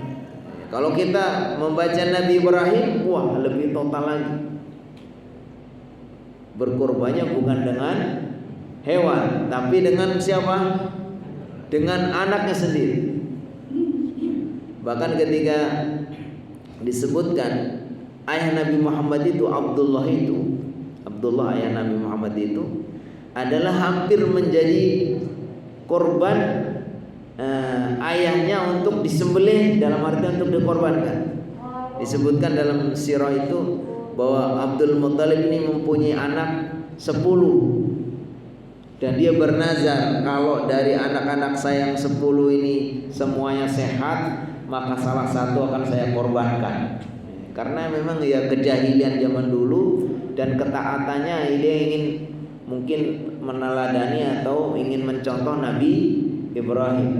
Kalau kita membaca Nabi Ibrahim, wah lebih total lagi. Berkorbannya bukan dengan hewan, tapi dengan siapa? Dengan anaknya sendiri. Bahkan ketika disebutkan ayah Nabi Muhammad itu Abdullah ayah Nabi Muhammad itu adalah hampir menjadi korban ayahnya untuk disembelih, dalam arti untuk dikorbankan. Disebutkan dalam sirah itu bahwa Abdul Muttalib ini mempunyai anak 10, dan dia bernazar, kalau dari anak-anak saya yang 10 ini semuanya sehat, maka salah satu akan saya korbankan. Karena memang ya kejahilian zaman dulu dan ketaatannya, dia ingin mungkin meneladani atau ingin mencontoh Nabi Ibrahim.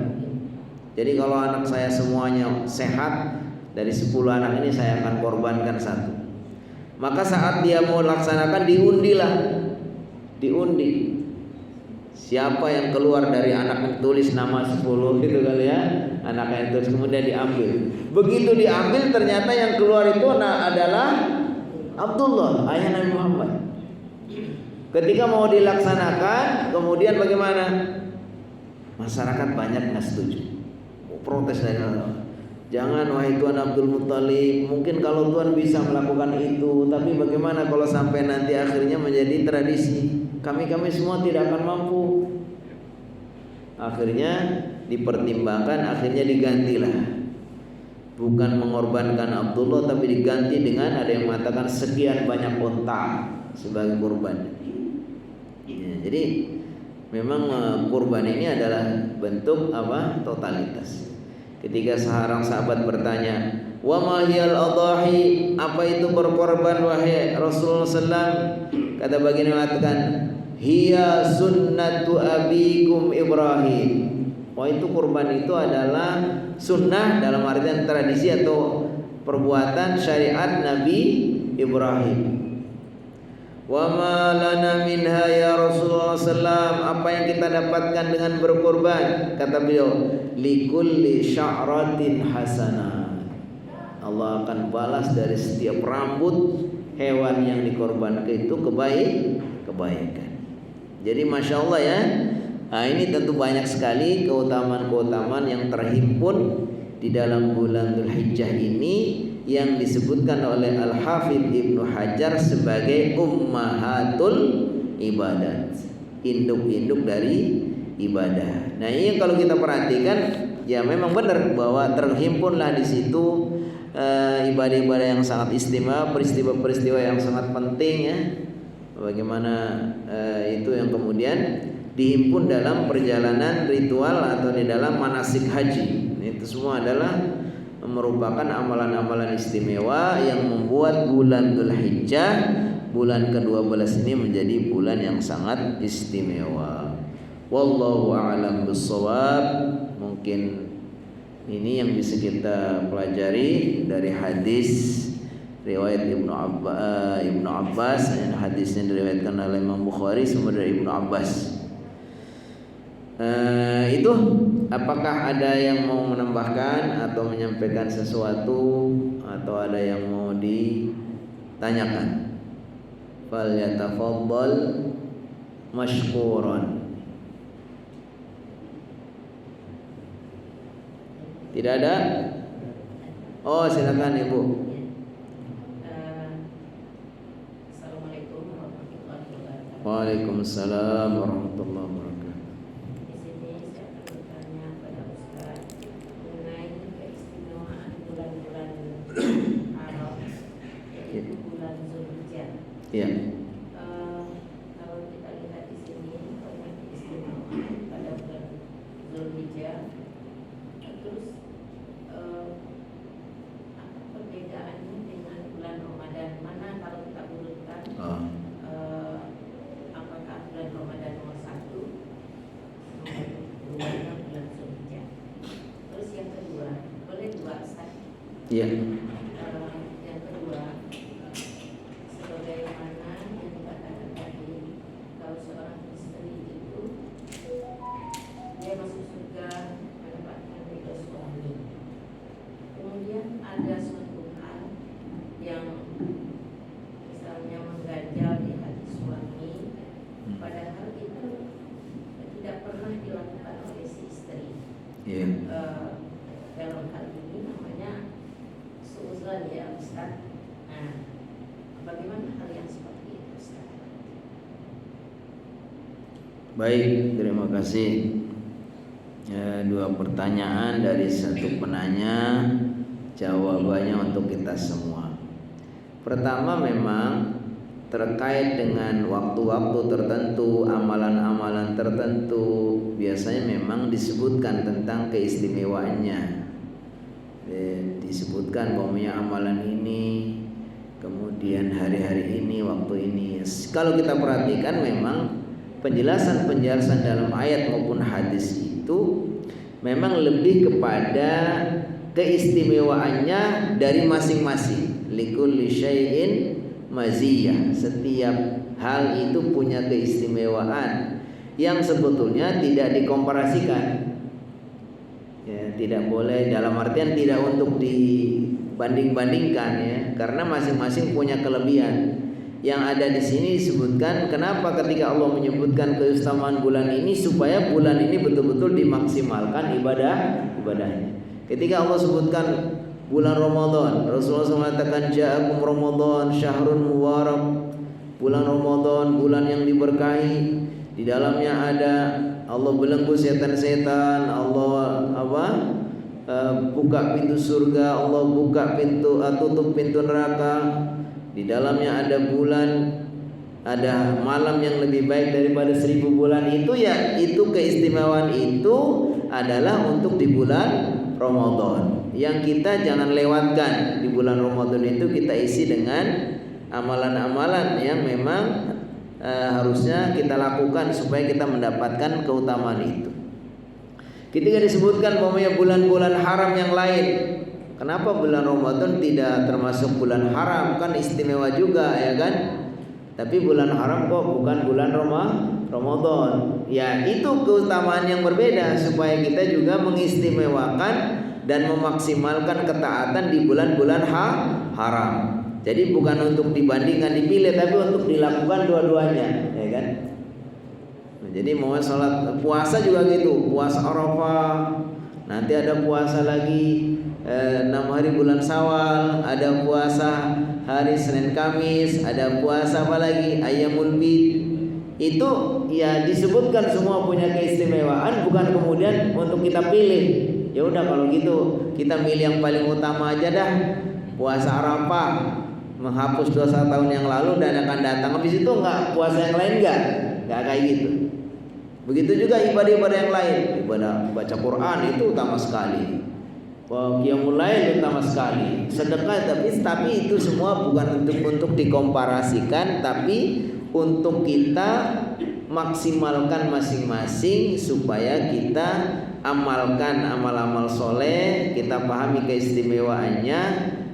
Jadi kalau anak saya semuanya sehat, dari 10 anak ini saya akan korbankan 1. Maka saat dia mau laksanakan, diundi. Siapa yang keluar dari anak yang tulis nama 10 gitu kali ya, anak yang tulis, kemudian diambil. Begitu diambil, ternyata yang keluar itu adalah Abdullah, ayah Nabi Muhammad. Ketika mau dilaksanakan, kemudian bagaimana? Masyarakat banyak nggak setuju, protes dari orang. Jangan wahai Tuan Abdul Muttalib, mungkin kalau Tuan bisa melakukan itu, tapi bagaimana kalau sampai nanti akhirnya menjadi tradisi? Kami semua tidak akan mampu. Akhirnya dipertimbangkan, akhirnya digantilah. Bukan mengorbankan Abdullah, tapi diganti dengan ada yang mengatakan sekian banyak unta sebagai kurban. Ya, jadi memang kurban ini adalah bentuk apa? Totalitas. Ketika seorang sahabat bertanya, "Wa ma hiyal adahi?" Apa itu berkorban wahai Rasulullah sallam? Kata baginda mengatakan, "Hiya sunnatu abikum Ibrahim." Wah, itu kurban itu adalah sunnah dalam artian tradisi atau perbuatan syariat Nabi Ibrahim. Wa ma lana minha ya Rasulullah sallam. Apa yang kita dapatkan dengan berkorban? Kata beliau, likulli sya'ratin hasanah. Allah akan balas dari setiap rambut hewan yang dikorbankan itu kebaikan. Jadi masya Allah ya. Nah, ini tentu banyak sekali keutamaan-keutamaan yang terhimpun di dalam bulan Dzulhijjah ini yang disebutkan oleh Al-Hafidz Ibnu Hajar sebagai ummahatul ibadat, induk-induk dari ibadah. Nah, ini kalau kita perhatikan ya memang benar bahwa terhimpunlah di situ ibadah-ibadah yang sangat istimewa, peristiwa-peristiwa yang sangat penting ya. Bagaimana itu yang kemudian dihimpun dalam perjalanan ritual atau di dalam manasik haji. Itu semua adalah merupakan amalan-amalan istimewa yang membuat bulan Dzulhijjah, bulan ke-12 ini menjadi bulan yang sangat istimewa. Wallahu a'lam bissawab. Mungkin ini yang bisa kita pelajari dari hadis riwayat Ibnu Abbas. Hadisnya diriwayatkan oleh Imam Bukhari sumber dari Ibnu Abbas. Itu apakah ada yang mau menambahkan atau menyampaikan sesuatu atau ada yang mau ditanyakan? Fal yatafaddal mashkuran. Tidak ada? Oh, silakan Ibu. Assalamualaikum warahmatullahi wabarakatuh. Waalaikumsalam warahmatullahi wabarakatuh. Ya. Kalau kita lihat di sini banyak keistimewaan pada bulan Dzulhijjah. Terus apa perbedaannya dengan bulan Ramadan? Mana kalau kita urutkan apakah bulan Ramadan nomor 1, nomor 2 bulan Dzulhijjah? Terus yang kedua, boleh dua Ustaz? Iya. Yang kedua, sebagaimana yang dikatakan tadi, kalau seorang istri itu dia masuk surga mendapatkan ridho suami. Kemudian ada suatu hal yang misalnya mengganjal di hati suami, padahal itu tidak pernah dilakukan oleh si istri. Dalam hal ini namanya suuzon ya Ustaz. Nah, bagaimana hal yang seperti itu Ustaz? Baik, terima kasih. Dua pertanyaan dari satu penanya, jawabannya untuk kita semua. Pertama, memang terkait dengan waktu-waktu tertentu, amalan-amalan tertentu, biasanya memang disebutkan tentang keistimewaannya. Disebutkan bahwanya amalan ini, kemudian hari-hari ini, waktu ini. Kalau kita perhatikan memang penjelasan-penjelasan dalam ayat maupun hadis itu memang lebih kepada keistimewaannya dari masing-masing. Likulli syai'in maziyah. Setiap hal itu punya keistimewaan yang sebetulnya tidak dikomparasikan. Ya, tidak boleh, dalam artian tidak untuk dibanding-bandingkan ya, karena masing-masing punya kelebihan. Yang ada di sini disebutkan kenapa ketika Allah menyebutkan keutamaan bulan ini, supaya bulan ini betul-betul dimaksimalkan ibadahnya. Ketika Allah sebutkan bulan Ramadan, Rasulullah SAW mengatakan ja'akum Ramadan syahrun mubarak. Bulan Ramadan, bulan yang diberkahi. Di dalamnya ada Allah belenggu setan-setan, Allah buka pintu surga, Allah buka tutup pintu neraka. Di dalamnya ada bulan ada malam yang lebih baik daripada 1000 bulan itu, ya itu keistimewaan itu adalah untuk di bulan Ramadan. Yang kita jangan lewatkan di bulan Ramadan itu, kita isi dengan amalan-amalan yang memang harusnya kita lakukan supaya kita mendapatkan keutamaan itu. Ketika disebutkan bahwanya bulan-bulan haram yang lain, kenapa bulan Ramadan tidak termasuk bulan haram? Kan istimewa juga, ya kan? Tapi bulan haram kok bukan bulan Ramadan. Ya itu keutamaan yang berbeda, supaya kita juga mengistimewakan dan memaksimalkan ketaatan di bulan-bulan haram. Jadi bukan untuk dibandingkan dipilih, tapi untuk dilakukan dua-duanya, ya kan? Jadi mau sholat puasa juga gitu, puasa Arafah, nanti ada puasa lagi 6 hari bulan Syawal, ada puasa hari Senin Kamis, ada puasa apa lagi, Ayyamul Bid. Itu ya disebutkan semua punya keistimewaan, bukan kemudian untuk kita pilih. Ya udah kalau gitu kita milih yang paling utama aja dah, puasa Arafah, menghapus dosa tahun yang lalu dan akan datang. Habis itu enggak puasa yang lain enggak kayak gitu. Begitu juga ibadah-ibadah yang lain, ibadah baca Quran itu utama sekali, qiyamul lail utama sekali, sedekah, tapi itu semua bukan untuk dikomparasikan, tapi untuk kita maksimalkan masing-masing supaya kita amalkan amal-amal soleh, kita pahami keistimewaannya,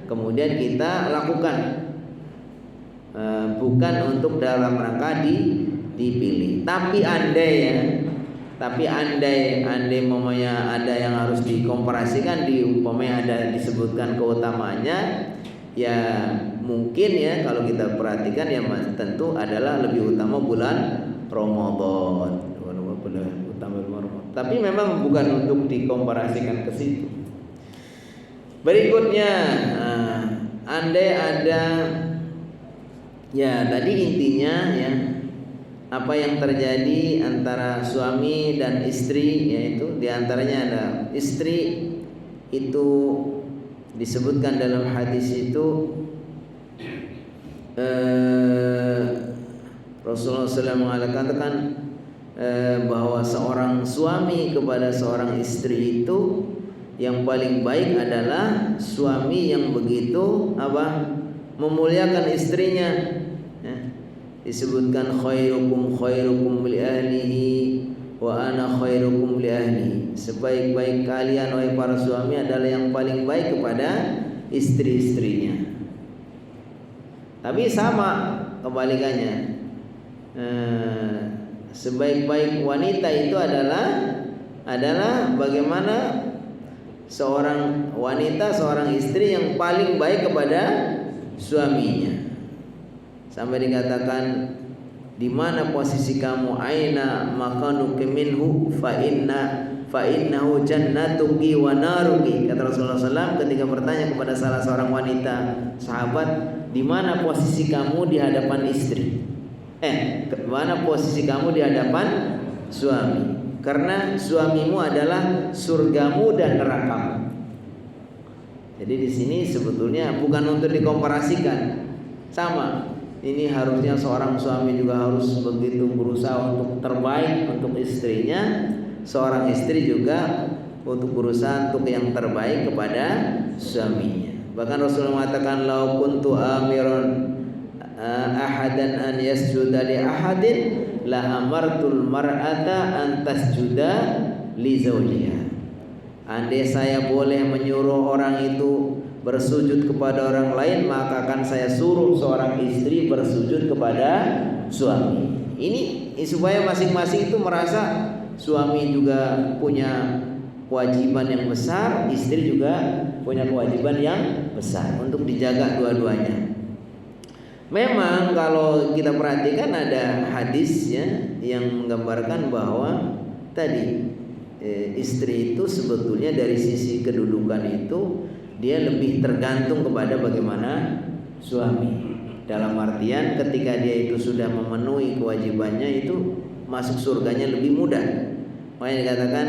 kemudian kita lakukan, bukan untuk dalam rangka dipilih. Tapi andai umpamanya ada yang harus dikomparasikan, umpamanya ada disebutkan keutamaannya, ya mungkin ya kalau kita perhatikan ya tentu adalah lebih utama bulan Ramadan. Tapi memang bukan untuk dikomparasikan ke situ. Berikutnya, andai ada, ya tadi intinya ya, apa yang terjadi antara suami dan istri, yaitu diantaranya ada istri itu disebutkan dalam hadis itu Rasulullah SAW mengatakan bahwa seorang suami kepada seorang istri itu yang paling baik adalah suami yang begitu memuliakan istrinya. Disebutkan khairukum li ahlihi wa ana khairukum li ahli. Sebaik-baik kalian wahai para suami adalah yang paling baik kepada istri-istrinya. Tapi sama kebalikannya, sebaik-baik wanita itu adalah bagaimana seorang wanita, seorang istri yang paling baik kepada suaminya. Sampai dikatakan, di mana posisi kamu, aina makanuki minhu fa innahu jannatuki wa naruki. Kata Rasulullah SAW ketika bertanya kepada salah seorang wanita sahabat, di mana posisi kamu di hadapan istri? Mana posisi kamu di hadapan suami? Karena suamimu adalah surgamu dan nerakamu. Jadi di sini sebetulnya bukan untuk dikomparasikan, sama. Ini harusnya seorang suami juga harus begitu berusaha untuk terbaik untuk istrinya. Seorang istri juga untuk berusaha untuk yang terbaik kepada suaminya. Bahkan Rasulullah mengatakan, lau kuntu amiron ahadan an yasjuda li ahadin la amartul mar'ata an tasjuda li zawjiha. Andai saya boleh menyuruh orang itu bersujud kepada orang lain, maka akan saya suruh seorang istri bersujud kepada suami. Ini supaya masing-masing itu merasa suami juga punya kewajiban yang besar, istri juga punya kewajiban yang besar untuk dijaga dua-duanya. Memang kalau kita perhatikan ada hadis ya yang menggambarkan bahwa tadi istri itu sebetulnya dari sisi kedudukan itu dia lebih tergantung kepada bagaimana suami. Dalam artian ketika dia itu sudah memenuhi kewajibannya, itu masuk surganya lebih mudah. Makanya dikatakan,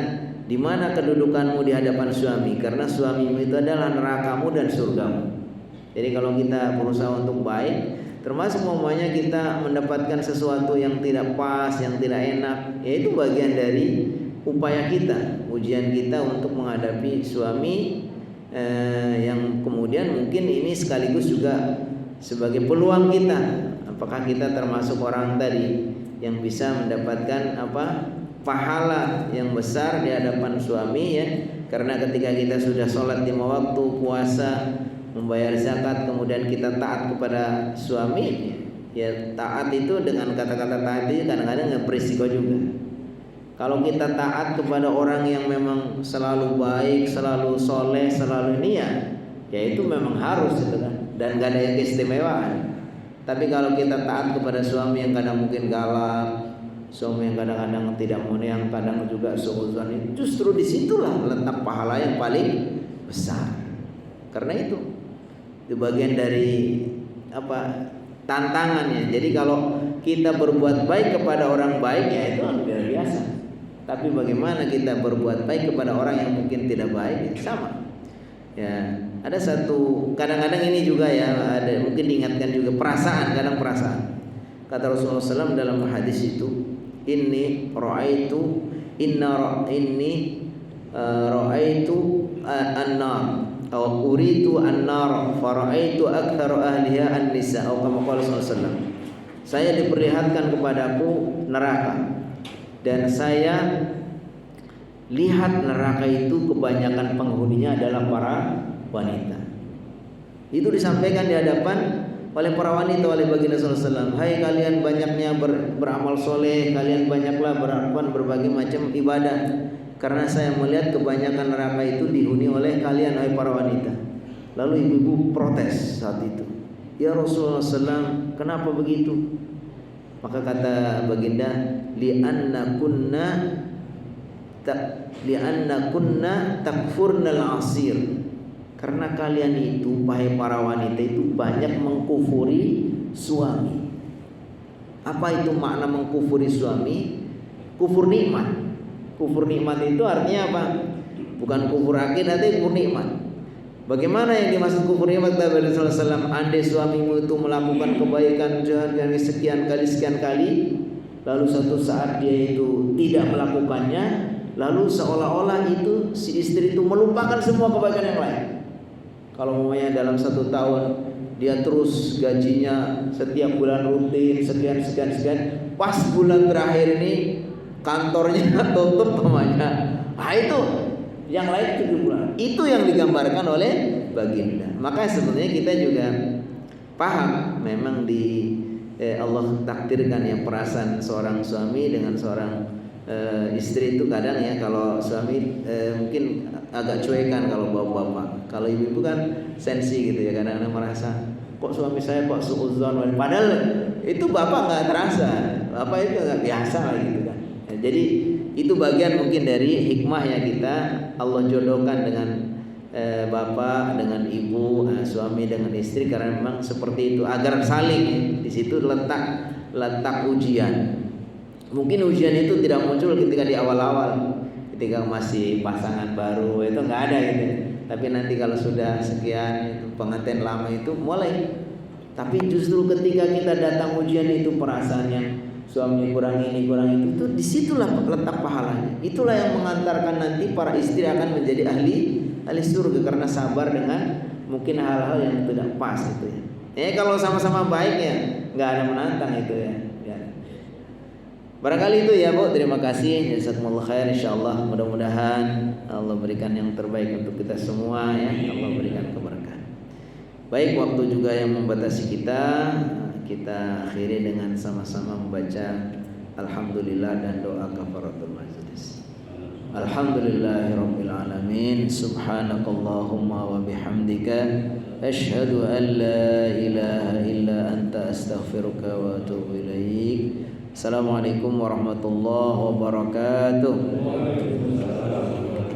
di mana kedudukanmu di hadapan suami, karena suamimu itu adalah nerakamu dan surgamu. Jadi kalau kita berusaha untuk baik, Termasuk umpamanya kita mendapatkan sesuatu yang tidak pas, yang tidak enak, ya itu bagian dari upaya kita, ujian kita untuk menghadapi suami yang kemudian mungkin ini sekaligus juga sebagai peluang kita. Apakah kita termasuk orang tadi yang bisa mendapatkan pahala yang besar di hadapan suami ya? Karena ketika kita sudah sholat 5 waktu, puasa, membayar zakat, kemudian kita taat kepada suami, ya taat itu dengan kata-kata taat itu kadang-kadang berisiko juga. Kalau kita taat kepada orang yang memang selalu baik, selalu soleh, selalu ini ya itu memang harus itu kan, dan gak ada yang keistimewaan. Tapi kalau kita taat kepada suami yang kadang mungkin galak, suami yang kadang-kadang tidak mau, yang kadang juga suudzon, justru disitulah letak pahala yang paling besar. Karena itu bagian dari tantangannya. Jadi kalau kita berbuat baik kepada orang baik ya itu luar biasa. Tapi bagaimana kita berbuat baik kepada orang yang mungkin tidak baik, ya sama. Ya, ada satu kadang-kadang ini juga ya, ada mungkin diingatkan juga perasaan, kadang perasaan. Kata Rasulullah SAW dalam hadis itu, inni ra'aitu an-nar atau uritu an-nar fara'aitu aktsara ahliha an-nisa atau kama qala sallallahu. Saya diperlihatkan kepadaku neraka dan saya lihat neraka itu kebanyakan penghuninya adalah para wanita. Itu disampaikan di hadapan oleh para wanita oleh baginda sallallahu alaihi wasallam. Hai kalian banyaknya beramal soleh, kalian banyaklah melakukan berbagai macam ibadah. Karena saya melihat kebanyakan neraka itu dihuni oleh kalian, hai para wanita. Lalu ibu-ibu protes saat itu. Ya Rasulullah SAW, kenapa begitu? Maka kata baginda, li'anna kunna takfurnal asir. Karena kalian itu, wahai para wanita itu banyak mengkufuri suami. Apa itu makna mengkufuri suami? Kufur nikmat. Kufur nikmat itu artinya apa? Bukan kufur akidah, tapi kufur nikmat. Bagaimana yang dimaksud kufur nikmat? Nabi sallallahu alaihi wasallam, andai suamimu itu melakukan kebaikan dari sekian kali, lalu suatu saat dia itu tidak melakukannya, lalu seolah-olah itu si istri itu melupakan semua kebaikan yang lain. Kalau umpamanya dalam 1 tahun dia terus gajinya setiap bulan rutin sekian, pas bulan terakhir ini kantornya tutup namanya. Itu yang lain 7 bulan. Itu yang digambarkan oleh baginda. Maka sebenarnya kita juga paham memang Allah takdirkan yang perasaan seorang suami dengan seorang istri itu kadang ya, kalau suami mungkin agak cuekan kalau bapak-bapak. Kalau ibu-ibu kan sensi gitu ya, kadang-kadang merasa kok suami saya kok suudzon, padahal itu bapak nggak terasa, bapak itu nggak biasa lah gitu kan. Jadi itu bagian mungkin dari hikmahnya kita Allah jodohkan dengan bapak dengan ibu, suami dengan istri, karena memang seperti itu agar saling. Di situ letak ujian. Mungkin ujian itu tidak muncul ketika di awal-awal, ketika masih pasangan baru itu nggak ada gitu. Tapi nanti kalau sudah sekian itu pengantin lama itu mulai. Tapi justru ketika kita datang ujian itu perasaannya suami kurang ini kurang itu disitulah letak pahalanya. Itulah yang mengantarkan nanti para istri akan menjadi ahli surga karena sabar dengan mungkin hal-hal yang tidak pas itu ya. Kalau sama-sama baik ya nggak ada menantang itu ya. Barangkali itu ya Bu, terima kasih, jazakumullah khair. Insyaallah mudah-mudahan Allah berikan yang terbaik untuk kita semua ya. Allah berikan keberkahan. Baik, waktu juga yang membatasi kita akhiri dengan sama-sama membaca alhamdulillah dan doa kafaratul majlis. Alhamdulillahirabbil alamin, subhanakallahumma wa bihamdika asyhadu an la ilaha illa anta astaghfiruka wa atubu ilaik. Assalamualaikum warahmatullahi wabarakatuh.